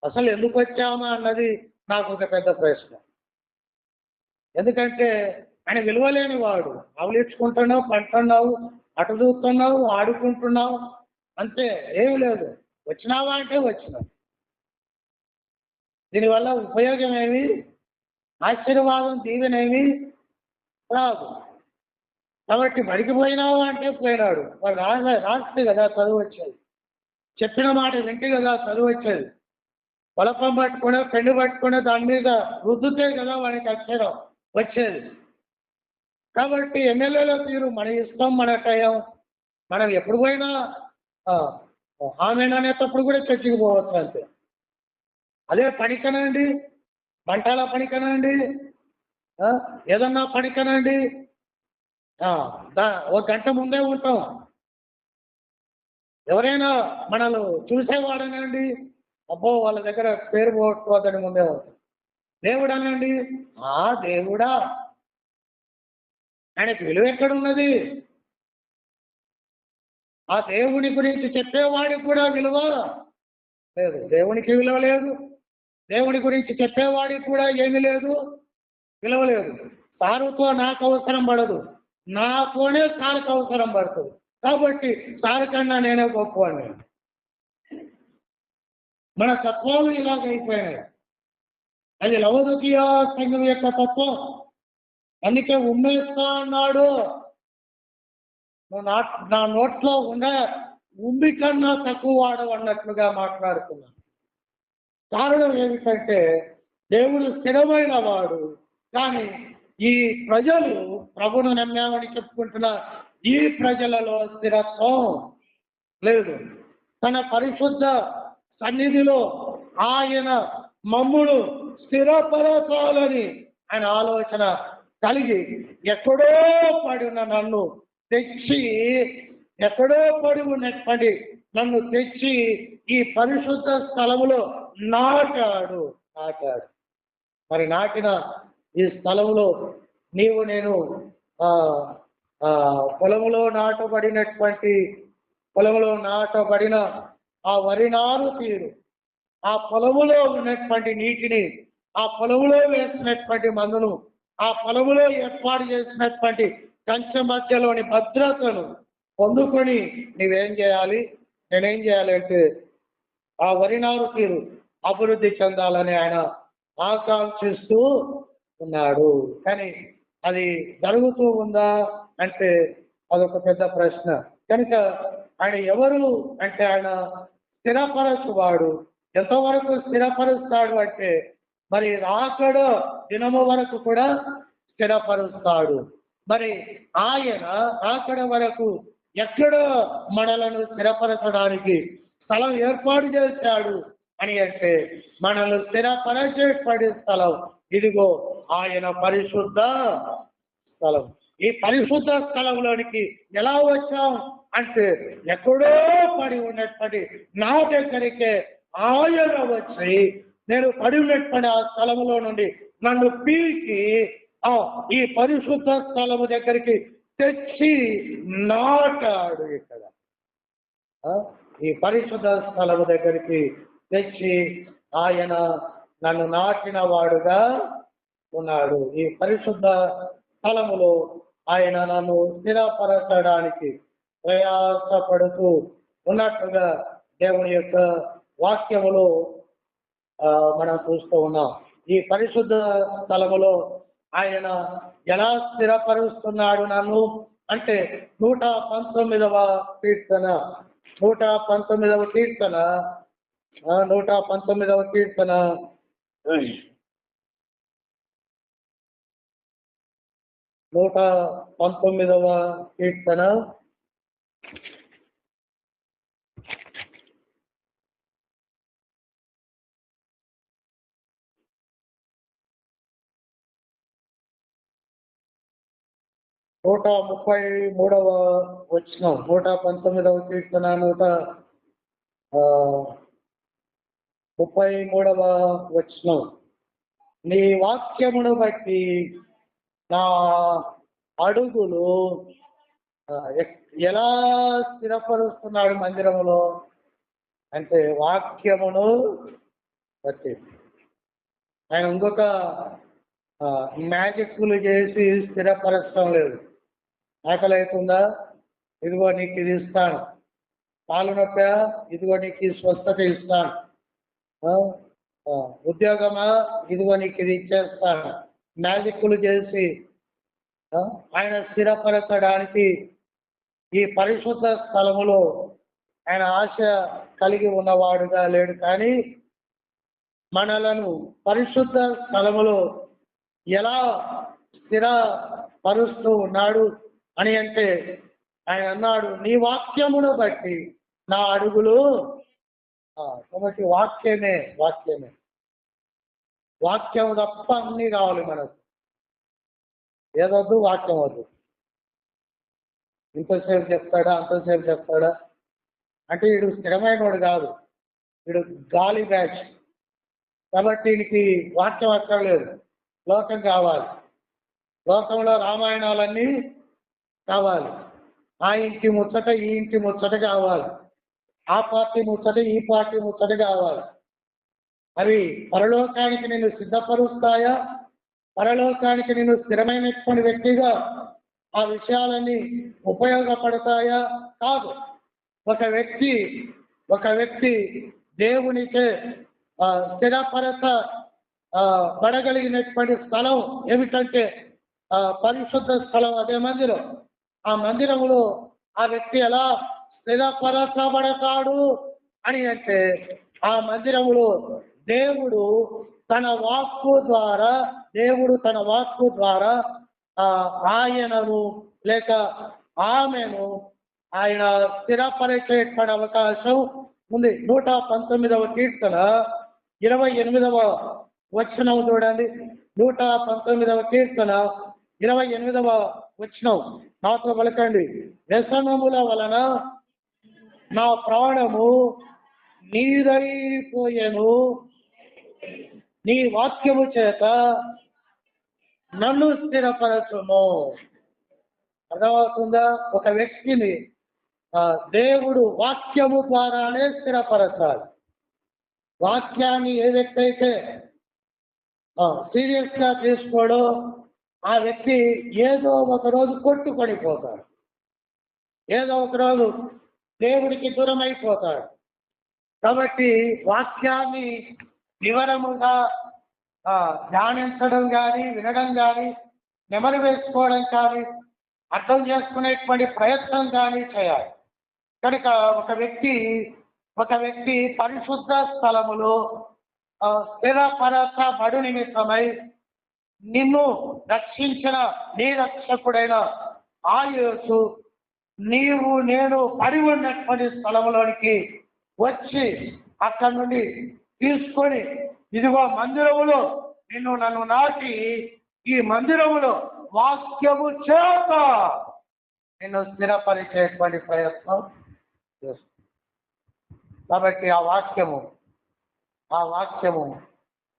అసలు ఎందుకు వచ్చామా అన్నది నాకు ఒక పెద్ద ప్రశ్న. ఎందుకంటే ఆయన విలువలేని వాడు. అవలించుకుంటున్నావు, పంటున్నావు, అటు చూస్తున్నావు, ఆడుకుంటున్నావు, అంతే, ఏమి లేదు. వచ్చినావా అంటే వచ్చినావు. దీనివల్ల ఉపయోగం ఏమి, ఆశీర్వాదం దీవెనేమి రాదు. కాబట్టి బడికి పోయినావా అంటే పోయినాడు. వాడు రాస్తే కదా చదువు వచ్చేది, చెప్పిన మాట వింటే కదా చదువు వచ్చేది. బలపం పట్టుకునే, పెండు పట్టుకునే దాని మీద రుద్దుతే కదా వాడికి అక్షరం వచ్చేది. కాబట్టి ఎమ్మెల్యేలో తీరు మన ఇష్టం, మన టైం. మనం ఎప్పుడు పోయినా ఆమెననేటప్పుడు కూడా చర్చికి పోవచ్చు అంతే. అదే పనికనండి, పంటల పనికనండి, ఏదన్నా పనికనండి, ఒక గంట ముందే ఉంటాం. ఎవరైనా మనల్ని చూసేవాడనండి, అబ్బో వాళ్ళ దగ్గర పేరు పోగొట్టుకోవద్దని ముందే ఉంటాం. దేవుడు అనండి, దేవుడా, ఆయనకు విలువ ఎక్కడున్నది? ఆ దేవుని గురించి చెప్పేవాడికి కూడా విలువ లేదు. దేవునికి విలువ లేదు, దేవుని గురించి చెప్పేవాడికి కూడా ఏమీ లేదు, విలువ లేదు. సారుతో నాకు అవసరం పడదు, నాతోనే సారుకు అవసరం పడుతుంది. కాబట్టి సారు కన్నా నేనే గొప్పవాడిని. మన తత్వాలు ఇలాగైపోయినాయి. అది లవోదికీయ సంఘం యొక్క తత్వం. అందుకే ఉమ్మేస్తా అన్నాడు. నా నోట్లో ఉన్న ఉమ్మి కన్నా తక్కువ వాడు అన్నట్లుగా మాట్లాడుతున్నాను. కారణం ఏమిటంటే దేవుడు స్థిరమైన వాడు, కానీ ఈ ప్రజలు ప్రభును నమ్మామని చెప్పుకుంటున్న ఈ ప్రజలలో స్థిరత్వం లేదు. తన పరిశుద్ధ సన్నిధిలో ఆయన మమ్మును స్థిరపరచాలని ఆయన ఆలోచన కలిగి ఎక్కడో పడి ఉన్న నన్ను తెచ్చి, ఎక్కడో పడి ఉన్నటువంటి నన్ను తెచ్చి ఈ పరిశుద్ధ స్థలములో నాటాడు. మరి నాటిన ఈ స్థలములో నీవు నేను పొలములో నాటబడిన ఆ వరి నారు తీరు, ఆ పొలములో ఉన్నటువంటి నీటిని, ఆ పొలములో వేసినటువంటి మందును, ఆ పొలములో ఏర్పాటు చేసినటువంటి కంచె మధ్యలోని భద్రతను పొందుకొని నీవేం చేయాలి, నేనేం చేయాలి అంటే ఆ వరి నారు తీరు అభివృద్ధి చెందాలని ఆయన ఆకాంక్షిస్తూ ఉన్నాడు. కానీ అది జరుగుతూ ఉందా అంటే అదొక పెద్ద ప్రశ్న. కనుక ఆయన ఎవరు అంటే ఆయన స్థిరపరచువాడు. ఎంతవరకు స్థిరపరుస్తాడు అంటే మరి రాకడ దినము వరకు కూడా స్థిరపరుస్తాడు. మరి ఆయన రాకడ వరకు ఎక్కడ మనలను స్థిరపరచడానికి స్థలం ఏర్పాటు చేశాడు అని అంటే మనల్ని స్థిరపరచేటువంటి స్థలం ఇదిగో ఆయన పరిశుద్ధ స్థలం. ఈ పరిశుద్ధ స్థలంలోనికి ఎలా వచ్చాం అంటే ఎక్కడో పడి ఉన్నటువంటి నా దగ్గరికే ఆయన వచ్చి నేను పడి ఉన్నటువంటి ఆ స్థలములో నుండి నన్ను పీకి ఈ పరిశుద్ధ స్థలము దగ్గరికి తెచ్చి నాటాడు. ఇక్కడ ఈ పరిశుద్ధ స్థలము దగ్గరికి తెచ్చి ఆయన నన్ను నాటిన వాడుగా ఉన్నాడు. ఈ పరిశుద్ధ స్థలములో ఆయన నన్ను స్థిరపరచడానికి ప్రయాసపడుతూ ఉన్నట్లుగా దేవుని యొక్క వాక్యములో మనం చూస్తూ ఉన్నాం. ఈ పరిశుద్ధ స్థలములో ఆయన ఎలా స్థిరపరుస్తున్నాడు నన్ను అంటే 119వ కీర్తన 119వ కీర్తన 119వ కీర్తన 119వ కీర్తన 133వ వచనం 119వ కీర్తన 133వ వచనం. నీ వాక్యమును బట్టి నా అడుగులు ఎలా స్థిరపరుస్తున్నాడు మందిరములో అంటే వాక్యమును బట్టి. ఆయన ఇంకొక మ్యాజిక్లు చేసి స్థిరపరచడం లేదు. ఆకలి అవుతుందా, ఇదిగో నీకు ఇది ఇస్తాను. కాలు నొప్పా, ఇదిగో నీకు స్వస్థత ఇస్తాను. ఉద్యోగమా, ఇదిగో నీకు ఇది ఇచ్చేస్తాను. మ్యాజిక్లు చేసి ఆయన స్థిరపరచడానికి ఈ పరిశుద్ధ స్థలములో ఆయన ఆశ కలిగి ఉన్నవాడుగా లేడు. కానీ మనలను పరిశుద్ధ స్థలములో ఎలా స్థిరపరుస్తూ ఉన్నాడు అని అంటే ఆయన అన్నాడు, నీ వాక్యమును బట్టి నా అడుగులు. కాబట్టి వాక్యమే వాక్యం తప్ప అన్నీ కావాలి మనకు. ఏదొద్దు, వాక్యం వద్దు. ఇంతసేపు చెప్తాడా, అంతసేపు చెప్తాడా అంటే వీడు స్థిరమైనవాడు కాదు, వీడు గాలి బ్యాచ్. కాబట్టి వీడికి వాక్యం అక్కర్లేదు, లోకం కావాలి. లోకంలో రామాయణాలన్నీ కావాలి. ఆ ఇంటి ముచ్చట, ఈ ఇంటి ముచ్చట కావాలి. ఆ పార్టీ ముచ్చట, ఈ పార్టీ ముచ్చట కావాలి. అవి పరలోకానికి నేను సిద్ధపరుస్తాయా, పరలోకానికి నేను స్థిరమైనటువంటి వ్యక్తిగా ఆ విషయాలన్నీ ఉపయోగపడతాయా? కాదు. ఒక వ్యక్తి దేవునికే పడగలిగినటువంటి స్థలం ఏమిటంటే పరిశుద్ధ స్థలం, అదే మందిరం. ఆ మందిరములో ఆ వ్యక్తి ఎలా స్థిరపరచబడతాడు అని అంటే ఆ మందిరములో దేవుడు తన వాక్కు ద్వారా ఆయనను లేక ఆమెను ఆయన స్థిరపరిచేటువంటి అవకాశం ఉంది. 119వ కీర్తన 28వ వచనం చూడండి. 119వ కీర్తన 28వ వచనం. నాతో పలకండి. వ్యసనముల వలన నా ప్రాణము నీరైపోయెను, నీ వాక్యము చేత నన్ను స్థిరపరచుము. అర్థమవుతుందా? ఒక వ్యక్తిని దేవుడు వాక్యము ద్వారానే స్థిరపరచాలి. వాక్యాన్ని ఏ వ్యక్తి అయితే సీరియస్ గా తీసుకోడో ఆ వ్యక్తి ఏదో ఒక రోజు కొట్టుకొనిపోతాడు, ఏదో ఒక రోజు దేవుడికి దూరం అయిపోతాడు. కాబట్టి వాక్యాన్ని వివరముగా ధ్యానించడం కానీ, వినడం కానీ, నెమరు వేసుకోవడం కానీ, అర్థం చేసుకునేటువంటి ప్రయత్నం కానీ చేయాలి. కనుక ఒక వ్యక్తి పరిశుద్ధ స్థలములో స్థిరపరచబడు నిమిత్తమై నిన్ను రక్షించిన నీ రక్షకుడైన ఆ యేసు నీవు నేను పడి ఉన్నటువంటి స్థలంలోనికి వచ్చి అక్కడి నుండి తీసుకొని ఇదిగో మందిరములో నన్ను నాటి ఈ మందిరములో వాక్యము చేత నిన్ను స్థిరపరిచేటువంటి ప్రయత్నం చేస్తుంది. కాబట్టి ఆ వాక్యము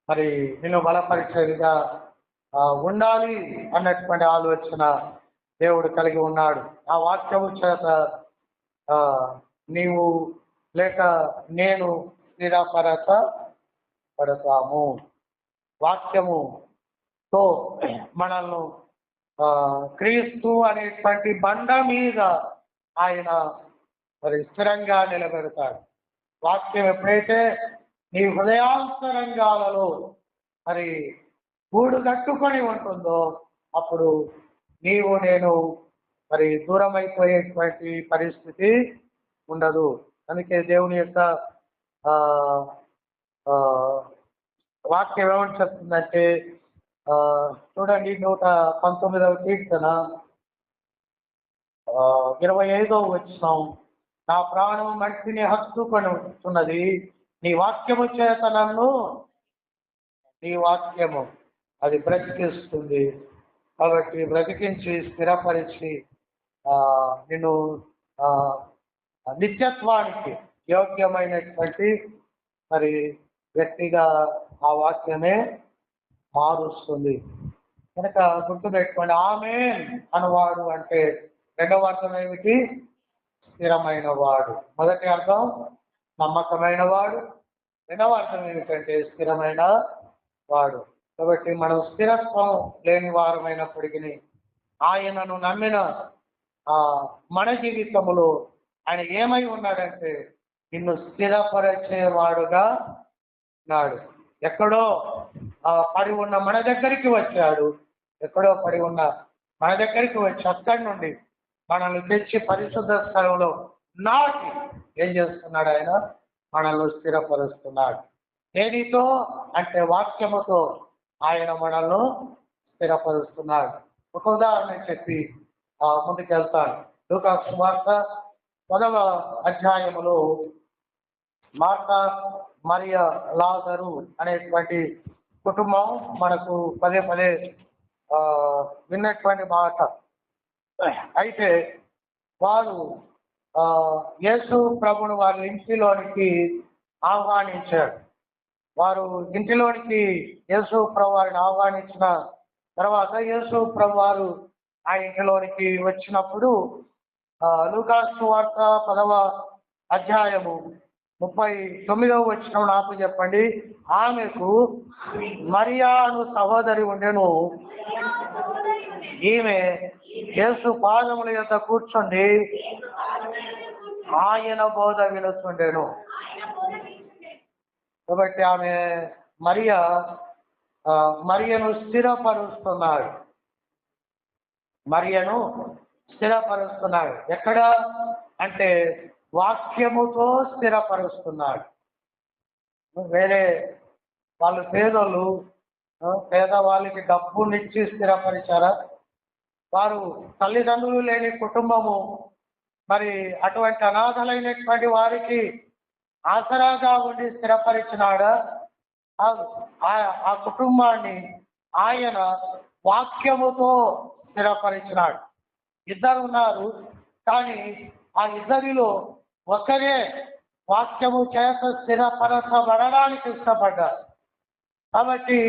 మరి నిన్ను బలపరిచేదిగా ఉండాలి అన్నటువంటి ఆలోచన దేవుడు కలిగి ఉన్నాడు. ఆ వాక్యము చేత నీవు లేక నేను స్థిరపరచబడతాము. వాక్యముతో మనల్ని క్రీస్తు అనేటువంటి బండ మీద ఆయన మరి స్థిరంగా నిలబెడతాడు. వాక్యం ఎప్పుడైతే నీ హృదయాంతరంగాలలో మరి గూడు కట్టుకొని ఉంటుందో అప్పుడు నీవు నేను మరి దూరం అయిపోయేటువంటి పరిస్థితి ఉండదు. అందుకే దేవుని యొక్క వాక్యం ఏమని చెప్తుందంటే చూడండి, 119వ కీర్తన 25వ వచనం. నా ప్రాణం మట్టిని హత్తుకొనుచున్నది, నీ వాక్యము చేత నన్ను, నీ వాక్యము అది బ్రతికిస్తుంది. కాబట్టి బ్రతికించి స్థిరపరిచి నిన్ను నిత్యత్వానికి యోగ్యమైనటువంటి మరి వ్యక్తిగా ఆ వాక్యమే మారుస్తుంది. కనుక గుర్తుపెట్టుకోండి, ఆమేన్ అనువాడు అంటే రెండవ అర్థం ఏమిటి? స్థిరమైన వాడు. మొదటి అర్థం నమ్మకమైన వాడు, రెండవ అర్థం ఏమిటంటే స్థిరమైన వాడు. కాబట్టి మనం స్థిరత్వం లేని వారమైనప్పటికీ ఆయనను నమ్మిన మన జీవితంలో ఆయన ఏమై ఉన్నాడంటే నిన్ను స్థిరపరిచేవాడుగా ఉన్నాడు. ఎక్కడో పడి ఉన్న మన దగ్గరికి వచ్చాడు, ఎక్కడో పడి ఉన్న మన దగ్గరికి వచ్చి అక్కడి నుండి మనల్ని తెచ్చి పరిశుద్ధ స్థలంలో నాటి ఏం చేస్తున్నాడు? ఆయన మనల్ని స్థిరపరుస్తున్నాడు. దేనితో అంటే వాక్యముతో ఆయన మనల్ని స్థిరపరుస్తున్నాడు. ఒక ఉదాహరణ చెప్పి ముందుకెళ్తాను. లూకా సువార్త 10వ అధ్యాయములో మార్తా, మరియ, లాజరు అనేటువంటి కుటుంబం మనకు పదే పదే విన్నటువంటి మాట. అయితే వారు యేసు ప్రభును వారి ఇంటిలోనికి ఆహ్వానించారు. వారు ఇంటిలోనికి యేసు ప్రభు వారిని ఆహ్వానించిన తర్వాత యేసు ప్రభు వారు ఆ ఇంటిలోనికి వచ్చినప్పుడు లూకా సువార్త 10వ అధ్యాయము 39వ వచనం నాకు చెప్పండి. ఆమెకు మరియా అను సహోదరి ఉండెను. ఈమె యేసు పాదముల యొద్ద కూర్చుండి ఆయన బోధ వినుచుండెను. కాబట్టి ఆమె మరియను స్థిరపరుస్తున్నాడు. ఎక్కడ అంటే వాక్యముతో స్థిరపరుస్తున్నాడు. వేరే వాళ్ళు పేదవాళ్ళకి డబ్బునిచ్చి స్థిరపరిచారా? వారు తల్లిదండ్రులు లేని కుటుంబము, మరి అటువంటి అనాథలైనటువంటి వారికి ఆసరాగా ఉండి స్థిరపరిచినాడా? ఆ కుటుంబాన్ని ఆయన వాక్యముతో స్థిరపరిచినాడు. ఇద్దరు ఉన్నారు, కానీ ఆ ఇద్దరిలో ఒకరే వాక్యము చేత స్థిరపరచబడడానికి ఇష్టపడ్డారు. కాబట్టి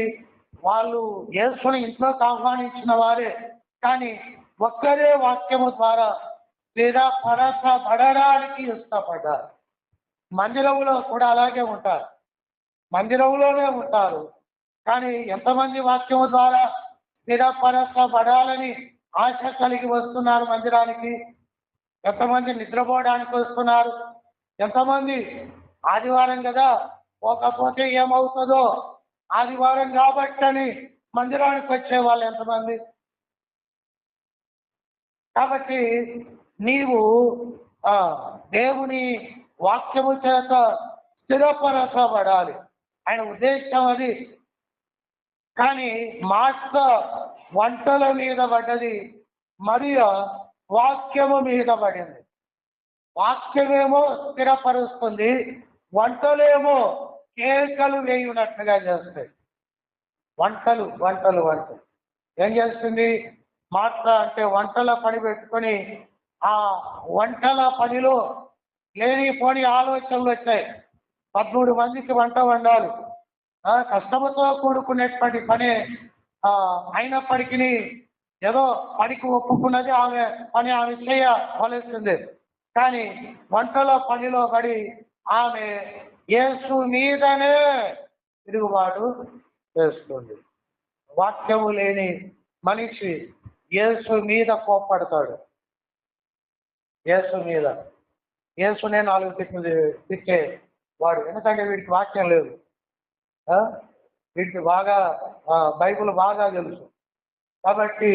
వాళ్ళు యేసుని ఇంట్లోకి ఆహ్వానించిన వారే, కానీ ఒక్కరే వాక్యము ద్వారా స్థిరపరచబడడానికి ఇష్టపడ్డారు. మందిరంలో కూడా అలాగే ఉంటారు, మందిరంలోనే ఉంటారు, కానీ ఎంతమంది వాక్యము ద్వారా స్థిరపరచబడాలని ఆశ కలిగి వస్తున్నారు మందిరానికి? ఎంతమంది నిద్రపోవడానికి వస్తున్నారు? ఎంతమంది ఆదివారం కదా, పోకపోతే ఏమవుతుందో, ఆదివారం కాబట్టని మందిరానికి వచ్చే వాళ్ళు ఎంతమంది? కాబట్టి నీవు దేవుని వాక్యము చేత స్థిరపరచబడాలి, ఆయన ఉద్దేశం అది. కానీ మార్త వంటల మీద పడ్డది, మరియా వాక్యము మీద పడింది. వాక్యమేమో స్థిరపరుస్తుంది, వంటలేమో కేకలు వేయునట్లుగా చేస్తాయి. వంటలు వంటలు వంటలు ఏం చేస్తుంది? మార్త అంటే వంటల పని పెట్టుకొని ఆ వంటల పనిలో లేనిపోని ఆలోచనలు వచ్చాయి. 13 మందికి వంట వండాలి, కష్టముతో కూడుకునేటువంటి పని అయినప్పటికీ ఏదో పనికి ఒప్పుకున్నది ఆమె పని, ఆమె చేయవలసింది. కానీ వంటల పనిలో పడి ఆమె యేసు మీదనే తిరుగుబాటు చేస్తుంది. వాక్యము లేని మనిషి యేసు మీద కోప్పడతాడు. యేసు మీద, యేసునే 4 తిట్లు తిట్టే వాడు, ఎందుకంటే వీడికి వాక్యం లేదు, వీటికి బాగా బైబిల్ బాగా తెలుసు. కాబట్టి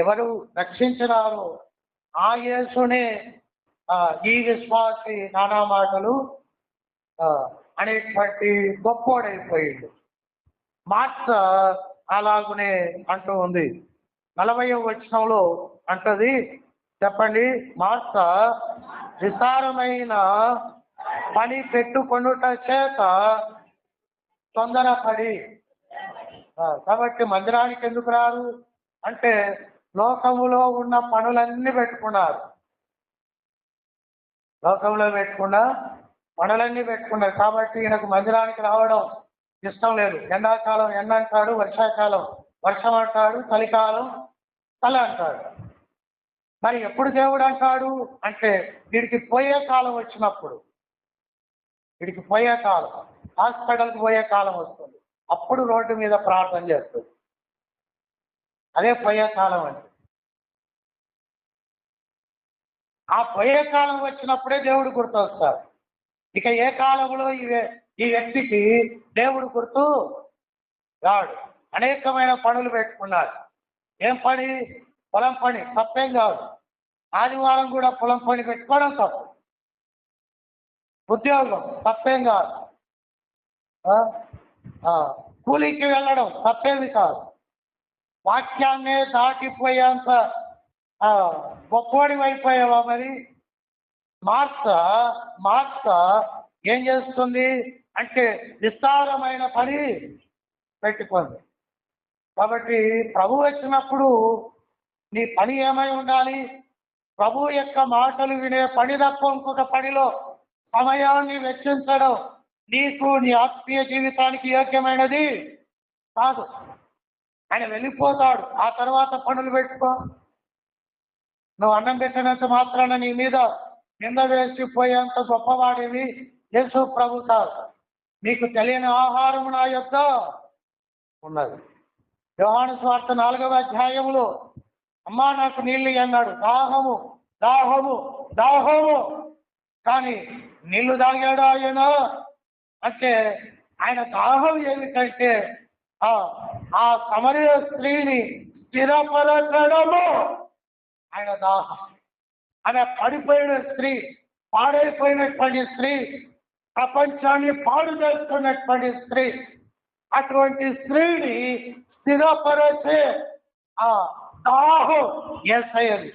ఎవరు రక్షించినారో ఆ యేసునే ఈ విశ్వాసి నానా మాటలు అనేటువంటి గొప్పోడైపోయింది. మార్త అలాగునే అంటూ ఉంది. 40వ వచనంలో అంటది, చెప్పండి. మార్త విస్తారమైన పని పెట్టుకొనుట చేత తొందరపడి. కాబట్టి మందిరానికి ఎందుకు రారు అంటే లోకములో ఉన్న పనులన్నీ పెట్టుకున్నారు, లోకంలో పెట్టుకున్న పనులన్నీ పెట్టుకున్నారు. కాబట్టి ఈయనకు మందిరానికి రావడం ఇష్టం లేదు. ఎండాకాలం ఎండ అంటాడు, వర్షాకాలం వర్షం అంటాడు, చలికాలం చలి అంటాడు. మరి ఎప్పుడు దేవుడు అంటాడు అంటే వీడికి పోయే కాలం వచ్చినప్పుడు, వీడికి పోయే కాలం, హాస్పిటల్కి పోయే కాలం వస్తుంది, అప్పుడు రోడ్డు మీద ప్రార్థన చేస్తుంది. అదే పోయే కాలం అంటే. ఆ పోయే కాలం వచ్చినప్పుడే దేవుడు గుర్తు వస్తారు. ఇక ఏ కాలంలో ఈ వ్యక్తికి దేవుడు గుర్తు రాడు. అనేకమైన పనులు పెట్టుకున్నారు. ఏం పని? పొలం పని. తప్పేం కాదు, ఆదివారం కూడా పొలం పని పెట్టుకోవడం తప్పు. ఉద్యోగం తప్పేం కాదు, కూలీకి వెళ్ళడం తప్పేది కాదు. వాక్యాన్నే దాటిపోయేంత గొప్పవాడి అయిపోయావా మరి? మార్త ఏం చేస్తుంది అంటే విస్తారమైన పని పెట్టుకుంది. కాబట్టి ప్రభు వచ్చినప్పుడు నీ పని ఏమై ఉండాలి? ప్రభు యొక్క మాటలు వినే పని తప్ప ఇంకొక పనిలో సమయాన్ని వెచ్చించడం నీకు నీ ఆత్మీయ జీవితానికి యోగ్యమైనది కాదు. ఆయన వెళ్ళిపోతాడు, ఆ తర్వాత పనులు పెట్టుకో. నువ్వు అన్నం పెట్టినంత మాత్రాన నీ మీద నింద వేసిపోయేంత గొప్పవాడివి యేసు ప్రభు కాదు. నీకు తెలియని ఆహారము నా యొద్ద ఉన్నది. యోహాను సువార్త 4వ అధ్యాయములో అమ్మా నాకు నీళ్ళు అన్నాడు. దాహము దాహము దాహము. కానీ నీళ్లు తాగాడు ఆయన అంటే ఆయన దాహం ఏమిటంటే ఆ సమరయ స్త్రీని స్థిరపరచడము ఆయన దాహం. ఆమె పడిపోయిన స్త్రీ, పాడైపోయినటువంటి స్త్రీ, ప్రపంచాన్ని పాడు చేస్తున్నటువంటి స్త్రీ, అటువంటి స్త్రీని స్థిరపరచే ఆ దాహం యేసయ్యది.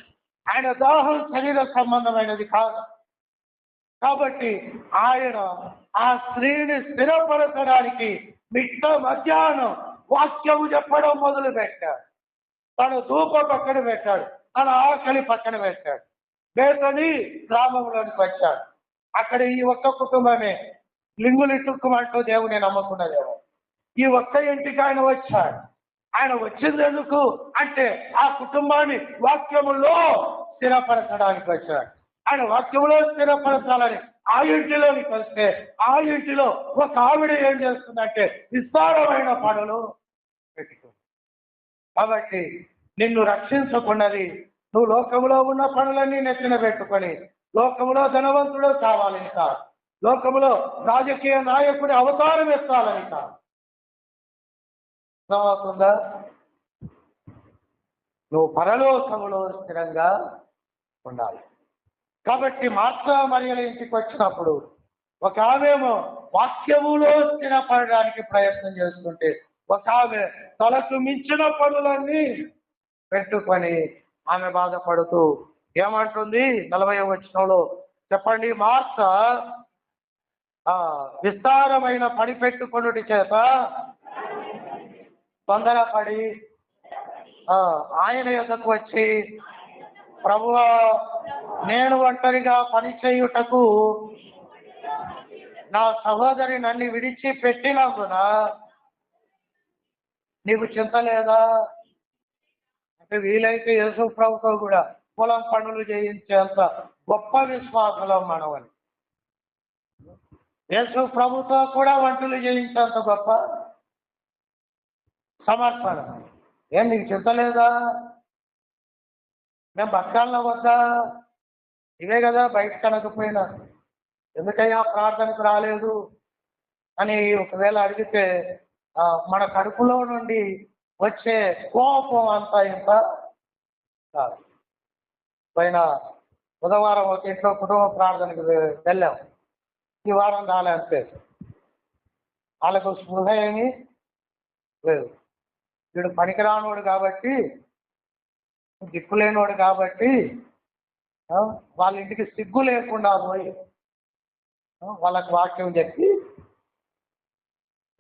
ఆయన దాహం శరీర సంబంధమైనది కాదు. కాబట్టి ఆయన ఆ స్త్రీని స్థిరపరచడానికి మిట్ట మధ్యాహ్నం వాక్యము చెప్పడం మొదలు పెట్టాడు. తన ధూప పక్కన పెట్టాడు, తన ఆకలి పక్కన పెట్టాడు. బేతని గ్రామంలోనికి వచ్చాడు. అక్కడ ఈ ఒక్క కుటుంబమే లింగులు తుక్కుమంటూ దేవుని నమ్ముకున్నదేమో. ఈ ఒక్క ఇంటికి ఆయన వచ్చాడు. ఆయన వచ్చింది ఎందుకు అంటే ఆ కుటుంబాన్ని వాక్యములో స్థిరపరచడానికి వచ్చాడు. ఆయన వాక్యములో స్థిరపరచాలని ఆ ఇంటిలోనికి వస్తే ఆ ఇంటిలో ఒక ఆవిడ ఏం చేస్తుందంటే విస్తారమైన పనులు పెట్టుకుంది. కాబట్టి నిన్ను రక్షించుకున్నది నువ్వు లోకంలో ఉన్న పనులన్నీ నెత్తిన పెట్టుకొని లోకంలో ధనవంతుడు కావాలని కాదు, లోకంలో రాజకీయ నాయకుడి అవతారం ఎత్తాలని కాదు. అవుతుందా? నువ్వు పరలోకములో స్థిరంగా ఉండాలి. కాబట్టి మార్తా మరియల ఇంటికి వచ్చినప్పుడు ఒక ఆమెమో వాక్యములో స్థిరపడడానికి ప్రయత్నం చేస్తుంటే ఒక ఆమె తలకు మించిన పనులన్నీ పెట్టుకొని ఆమె బాధపడుతూ ఏమంటుంది 40వ వచనంలో చెప్పండి. మార్త విస్తారమైన పని పెట్టుకొనుటి చేత తొందరపడి ఆయన యొద్దకు వచ్చి, ప్రభువా, నేను ఒంటరిగా పని చేయుటకు నా సహోదరి నన్ను విడిచి పెట్టినందున నీకు చింత లేదా? అంటే వీలైతే యేసు ప్రభుతో కూడా పొలం పనులు చేయించేంత గొప్ప విశ్వాసులం మనవని. యేసు ప్రభుతో కూడా వంటలు చేయించేంత గొప్ప సమర్పణ. ఏం నీకు చింత లేదా? మేము బతకాలన వద్దా? ఇవే కదా బయట కనకపోయినా ఎందుకయ్యా ప్రార్థనకు రాలేదు అని ఒకవేళ అడిగితే మన కడుపులో నుండి వచ్చే కోపం అంతా ఇంత కాదు. పైన బుధవారం ఒక ఇంట్లో కుటుంబ ప్రార్థనకు వెళ్ళాం. ఈ వారం రాలేంతే వాళ్ళకు స్పృహ ఏమీ లేదు. వీడు పనికిరానోడు కాబట్టి, దిక్కులేనోడు కాబట్టి వాళ్ళ ఇంటికి సిగ్గు లేకుండా పోయి వాళ్ళకి వాక్యం చెప్పి,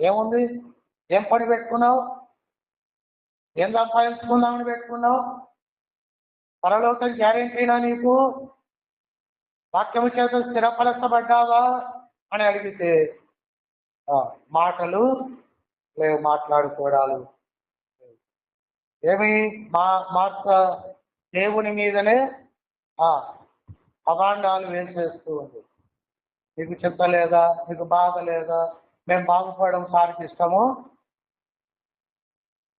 ఏముంది, ఏం పని పెట్టుకున్నావు, ఏం సంపాదించుకుందామని పెట్టుకున్నావు, పరలోకం గ్యారెంటీనా నీకు, వాక్యము చేత స్థిరపరచబడ్డావా అని అడిగితే మాటలు లేవు, మాట్లాడుకోవడాలు. ఏమి మార్త దేవుని మీదనే అభాండాలు వేసేస్తూ ఉంది. నీకు చింత లేదా, నీకు బాధ లేదా, మేము బాగుపడడం సారికి ఇష్టము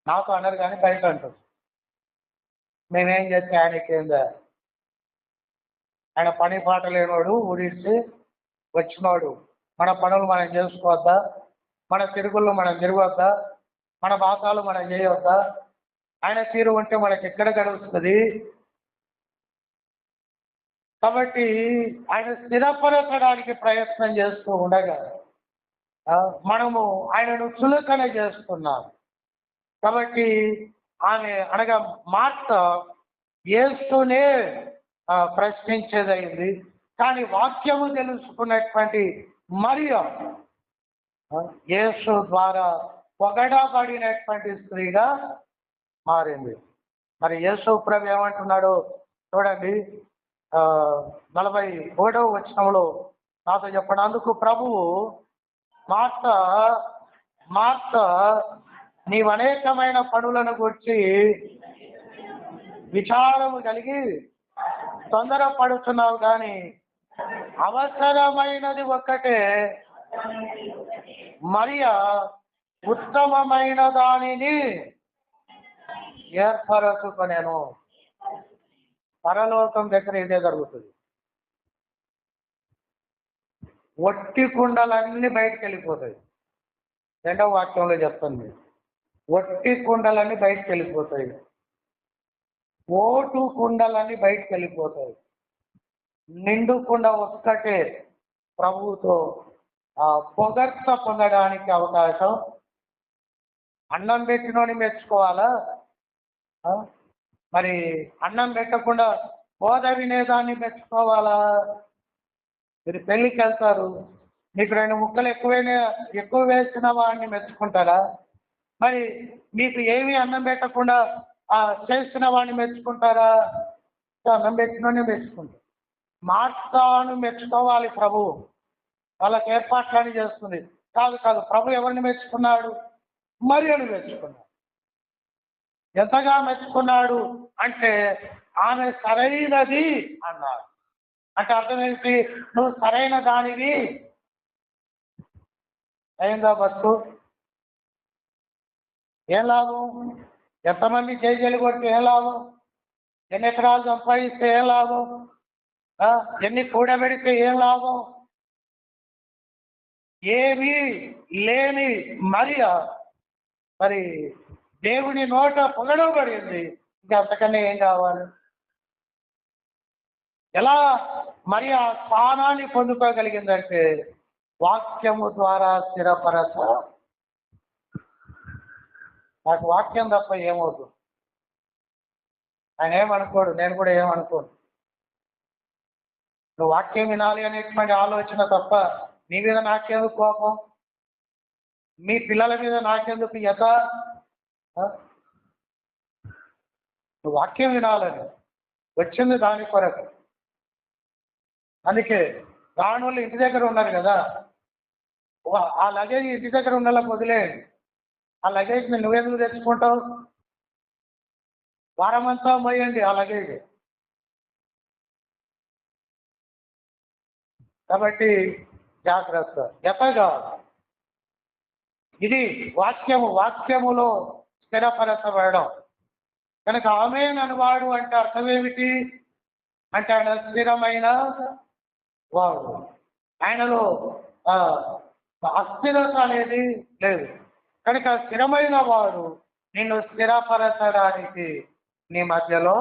నాతో అనరు కానీ బయట అంటారు. మేమేం చేస్తే ఆయనకేందా, ఆయన పని పాట లేనోడు, ఊడిసి వచ్చినోడు. మన పనులు మనం చేసుకోవద్దా, మన తిరుగుళ్ళు మనం తిరగొద్దా, మన భాషలు మనం చేయవద్దా? ఆయన తీరు ఉంటే మనకి ఎక్కడ గడుస్తుంది? కాబట్టి ఆయన స్థిరపరచడానికి ప్రయత్నం చేస్తూ ఉండగా మనము ఆయనను చులకన చేస్తున్నాం. కాబట్టి ఆమె అనగా మార్త యేసునే ప్రశ్నించేదైంది. కానీ వాక్యము తెలుసుకున్నటువంటి మరియ యేసు ద్వారా పొగడబడినటువంటి స్త్రీగా మారింది. మరి యేసు ప్రభు ఏమంటున్నాడు చూడండి, 41వ వచనంలో నాతో చెప్పండి. అందుకు ప్రభువు, మార్త నీవు అనేకమైన పనులను గురించి విచారము కలిగి తొందరపడుతున్నావు, కానీ అవసరమైనది ఒక్కటే, మరియ ఉత్తమమైన దానిని ఏర్పరచుకొనెను. పరలోకం దగ్గర ఇదే జరుగుతుంది. ఒట్టి కుండలన్నీ బయటకు వెళ్ళిపోతాయి. 2వ వాక్యంలో చెప్తుంది, ఒట్టి కుండలన్నీ బయటకు వెళ్ళిపోతాయి, ఓటు కుండలన్నీ బయటకు వెళ్ళిపోతాయి. నిండు కుండ ఒక్కటే ప్రభువుతో పొగడ్త పొందడానికి అవకాశం. అన్నం పెట్టినోని మెచ్చుకోవాలా? మరి అన్నం పెట్టకుండా బోధ వినేదాన్ని మెచ్చుకోవాలా? మీరు పెళ్ళికి వెళ్తారు, మీకు 2 ముక్కలు ఎక్కువ వేసిన వాడిని మెచ్చుకుంటారా? మరి మీకు ఏమీ అన్నం పెట్టకుండా చేసిన వాడిని మెచ్చుకుంటారా? అన్నం పెట్టినోనే మెచ్చుకుంటారు. మార్తాను మెచ్చుకోవాలి ప్రభువు, వాళ్ళకి ఏర్పాట్లని చేస్తుంది. కాదు ప్రభు ఎవరిని మెచ్చుకున్నాడు? మరియను మెచ్చుకున్నాడు. ఎంతగా మెచ్చుకున్నాడు అంటే ఆమె సరైనది అన్నాడు. అంటే అర్థం ఏంటి? నువ్వు సరైన దానివి. అయిందా బస్సు? ఏం లాభం? ఎంతమంది చేజలు కొట్టి ఏం లాభం? ఎన్ని ఎకరాలు సంపాదిస్తే ఏం లాభం? ఎన్ని కూడబెడితే ఏం లాభం? ఏమీ లేని మరి దేవుని నోట పొగడబడింది. ఇంకా అంతకన్నా ఏం కావాలి? ఎలా మరి ఆ స్థానాన్ని పొందుకోగలిగిందంటే వాక్యము ద్వారా స్థిరపరచ. నాకు వాక్యం తప్ప ఏమవుతుంది? ఆయన ఏమనుకోడు, నేను కూడా ఏమనుకోను. నువ్వు వాక్యం వినాలి అనేటువంటి ఆలోచన తప్ప నీ మీద నాకెందుకు కోపం? మీ పిల్లల మీద నాకెందుకు నువ్వు వాక్యం వినాలని వచ్చింది దాని కొరకు. అందుకే రాణులు ఇంటి దగ్గర ఉన్నారు కదా, ఆ లగేజ్ ఇంటి దగ్గర ఉన్నలా వదిలేయండి. ఆ లగేజ్ నువ్వెందుకు తెచ్చుకుంటావు? వారమంతా పోయండి ఆ లగేజ్. కాబట్టి జాగ్రత్త. ఎప్పగా ఇది వాక్యములో స్థిరపరచబడడం కనుక. ఆమేన్ అనువాడు అంటే అర్థం ఏమిటి? అంటే ఆయన స్థిరమైన వాడు, ఆయనలో అస్థిరత అనేది లేదు. కనుక స్థిరమైన వాడు నిన్ను స్థిరపరచడానికి నీ మధ్యలో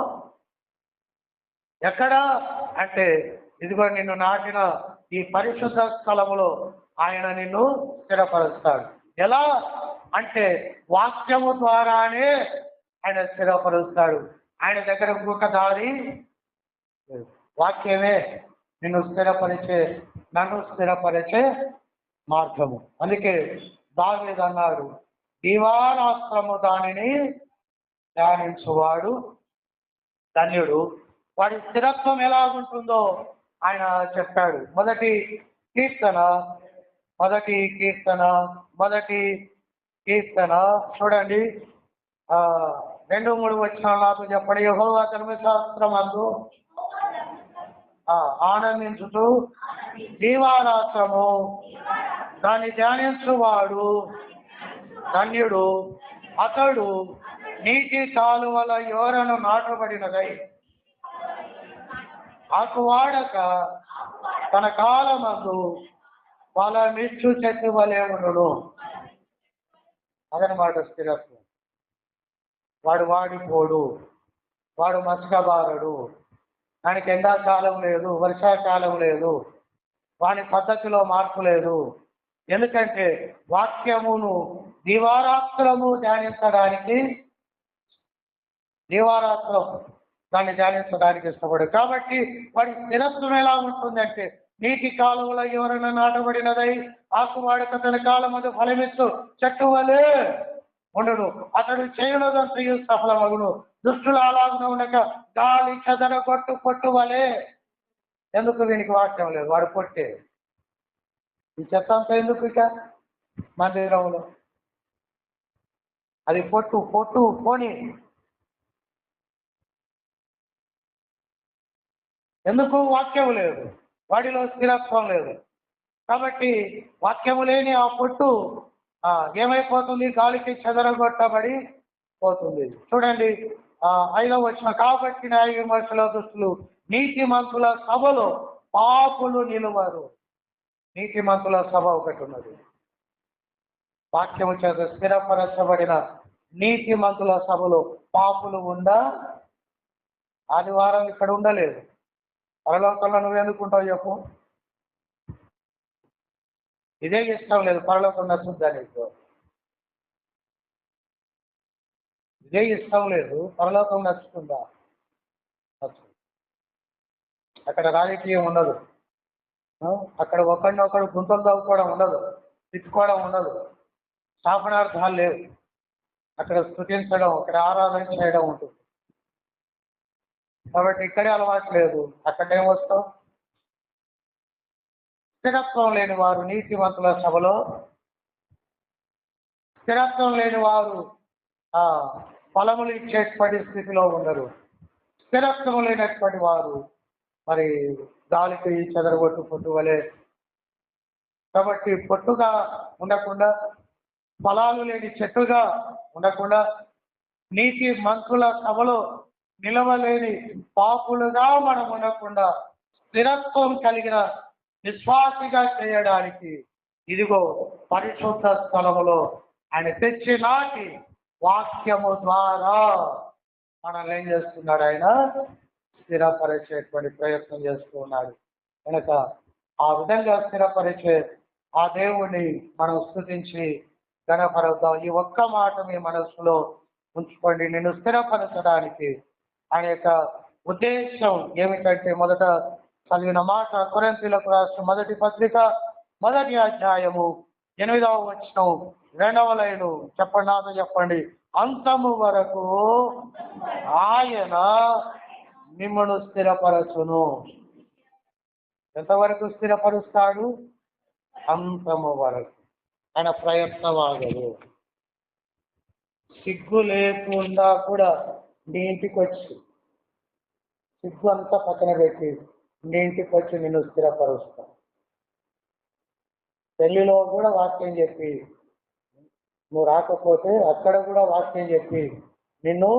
ఎక్కడ అంటే ఇదిగో నిన్ను నాటిన ఈ పరిశుద్ధ స్థలములో ఆయన నిన్ను స్థిరపరుస్తాడు. ఎలా అంటే వాక్యము ద్వారానే ఆయన స్థిరపరుస్తాడు. ఆయన దగ్గర ఇంకొక దారి, వాక్యమే నన్ను స్థిరపరిచే మార్గము. అందుకే దావీదు అన్నాడు, దీవారాత్రము దానిని ధ్యానించువాడు ధన్యుడు. వాడి స్థిరత్వం ఎలా ఉంటుందో ఆయన చెప్పాడు. మొదటి కీర్తన చూడండి, 2-3 వచనాలు నాకు చెప్పండి. యెహోవా ధర్మశాస్త్రమందు ఆనందించుతూ దీవారాత్రము దాన్ని ధ్యానించువాడు ధన్యుడు. అతడు నీటి కాలువల యోరను నాటబడినదై ఆకువాడక తన కాలమందు వాళ్ళ మిచ్చు చెట్టు వలె ఉండును. అదనమాట స్థిరత్వం. వాడు వాడిపోడు, వాడు మసకబారడు. ఆయనకి ఎండాకాలం లేదు, వర్షాకాలం లేదు, వాని పద్ధతిలో మార్పు లేదు. ఎందుకంటే వాక్యమును దీవారాత్రము దాన్ని ధ్యానించడానికి ఇష్టపడు. కాబట్టి వాడి స్థిరత్వం ఎలా ఉంటుందంటే నీటి కాలువలో ఎవరైనా నాటబడినదై ఆకువాడక తన కాలమందు ఫలమిచ్చు చెట్టు వలె ఉండును. అతడు చేయనదంతయు సఫలమగును. దుష్టులు అలాగున ఉండక గాలి చెదర కొట్టు వలె. ఎందుకు? వీనికి వాక్యం లేదు, వాడు పొట్టే. ఈ చెత్త అంతా ఎందుకు ఇక మందిరంలో? అది పొట్టు పోని. ఎందుకు? వాక్యము లేదు, వాడిలో స్థిరత్వం లేదు. కాబట్టి వాక్యము లేని ఆ పొట్టు ఏమైపోతుంది? గాలికి చెదరగొట్టబడి పోతుంది. చూడండి 5వ వచనం, కాబట్టి న్యాయ విమర్శల దుస్తులు నీతిమంతుల సభలో పాపులు నిలువరు. నీతిమంతుల సభ ఒకటి ఉన్నది. వాక్యము చేత స్థిరపరచబడిన నీతిమంతుల సభలో పాపులు ఆదివారం ఇక్కడ ఉండలేదు. పరలోకంలో నువ్వెందుకుంటావు చెప్పు? ఇదే ఇష్టం లేదు, పరలోకం నచ్చుద్దా నీకు? ఇదే ఇష్టం లేదు, పరలోకం నచ్చుతుందా? అక్కడ రాజకీయం ఉండదు, అక్కడ ఒకరినొకరు గుంతలు తవ్వుకోవడం ఉండదు, తిట్టుకోవడం ఉండదు, శాపనార్థాలు లేవు. అక్కడ స్తుతించడం, అక్కడ ఆరాధన చేయడం ఉంటుంది. కాబట్టి ఇక్కడే అలవాటు లేదు, అక్కడేమొస్తావు? స్థిరత్వం లేని వారు నీతిమంతుల సభలో, స్థిరత్వం లేని వారు ఫలములు ఇచ్చేటువంటి స్థితిలో ఉండరు. స్థిరత్వం లేనటువంటి వారు మరి గాలికి చెదరగొట్టు పొట్టు వలె. కాబట్టి పొట్టుగా ఉండకుండా, ఫలాలు లేని చెట్టుగా ఉండకుండా, నీతి మంతుల సభలో నిలవలేని పాపులుగా మనం ఉండకుండా స్థిరత్వం కలిగిన విశ్వాసిగా చేయడానికి ఇదిగో పరిశుద్ధ స్థలములో ఆయన తెచ్చి నాటి వాక్యము ద్వారా మనల్ని ఏం చేస్తున్నాడు? ఆయన స్థిరపరిచేటువంటి ప్రయత్నం చేస్తూ ఉన్నాడు. కనుక ఆ విధంగా స్థిరపరిచే ఆ దేవుణ్ణి మనం స్తుతించి ఘనపరుద్దాం. ఈ ఒక్క మాట మీ మనస్సులో ఉంచుకోండి. నిన్ను స్థిరపరచడానికి ఆయన యొక్క ఉద్దేశం ఏమిటంటే, మొదట చదివిన మాట కొరింథీయులకు రాసిన మొదటి పత్రిక 1వ అధ్యాయము 8వ వచనం 2వ లైను చెప్పండి, నాతో చెప్పండి. అంతము వరకు ఆయన మిమ్మల్ని స్థిరపరచును. ఎంతవరకు స్థిరపరుస్తాడు? అంతము వరకు. ఆయన ప్రయత్నమాగదు. సిగ్గు లేకుండా కూడా నీ ఇంటికి వచ్చి, సిగ్గు అంతా పక్కన పెట్టి నీ ఇంటికి వచ్చి నిన్ను స్థిరపరుస్తా. పెళ్లిలో కూడా వాక్యం చెప్పి, నువ్వు రాకపోతే అక్కడ కూడా వాక్యం చెప్పి నిన్ను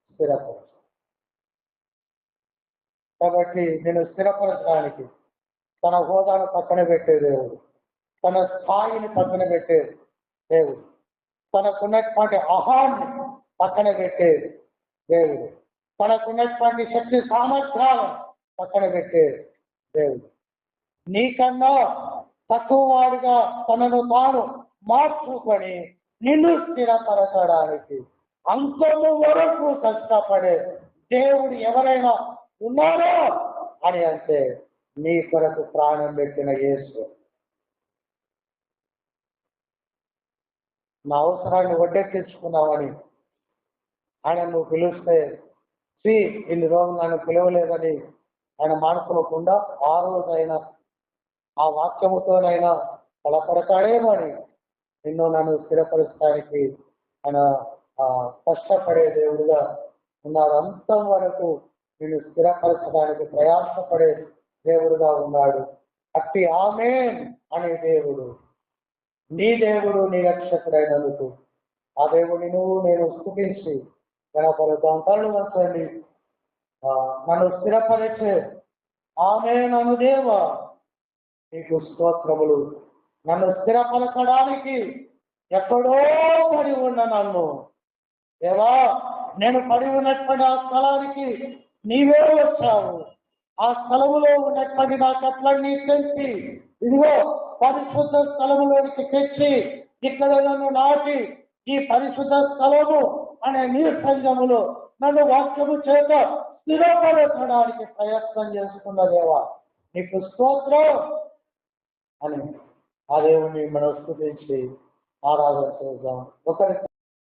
స్థిరపరుస్తా. కాబట్టి నిన్ను స్థిరపరచడానికి తన హోదాను పక్కన పెట్టే దేవుడు, తన స్థాయిని పక్కన పెట్టే దేవుడు, తనకున్నటువంటి అహాన్ని పక్కన పెట్టే దేవుడు, తనకున్నటువంటి శక్తి సామర్థ్యాలను పక్కన పెట్టే దేవుడు, నీకన్నా తక్కువ వాడిగా తనను తాను మార్చుకొని నిన్ను స్థిరపరచడానికి అంతము వరకు కష్టపడే దేవుడు ఎవరైనా ఉన్నారో అని అంటే నీ కొరకు ప్రాణం పెట్టిన యేసు. నా అవసరాన్ని వడ్డెక్కించుకున్నావని ఆయన నువ్వు పిలిస్తే, ఇన్ని రోజులు నన్ను పిలవలేదని ఆయన మానుకోకుండా ఆ రోజైనా ఆ వాక్యముతోనైనా బలపడతాడేమో అని నిన్ను నన్ను స్థిరపరచడానికి ఆయన కష్టపడే దేవుడుగా ఉన్నాడు. అంతం వరకు నిన్ను స్థిరపరచడానికి ప్రయాసపడే దేవుడుగా ఉన్నాడు. అట్టి ఆమేన్ అనే దేవుడు, నీ దేవుడు, నీ రక్షకుడైనందుకు ఆ దేవుడిని నువ్వు నేను స్తుతించి ఘనపరుద్దాం. కళ్ళు వంచండి. నన్ను స్థిరపరిచే ఆమేన్ అను దేవా నీకు స్తోత్రములు. నన్ను స్థిరపరచడానికి ఎక్కడో పడి ఉన్న నన్ను దేవా, నేను పడి ఉన్నటువంటి ఆ స్థలానికి నీవే వచ్చావు. ఆ స్థలములో ఉన్నటువంటి నా చెట్లన్నీ తెంచి ఇదిగో పరిశుద్ధ స్థలములోనికి తెచ్చి ఇక్కడ నన్ను నాటి ఈ పరిశుద్ధ స్థలము అనే నీర్సంగములో నన్ను వాక్యము చేత స్థిరపరచడానికి ప్రయత్నం చేస్తున్న దేవా నీకు స్తోత్రం అని ఆ దేవుని మనం స్తుతించి ఆరాధన చేద్దాం. ఒకరి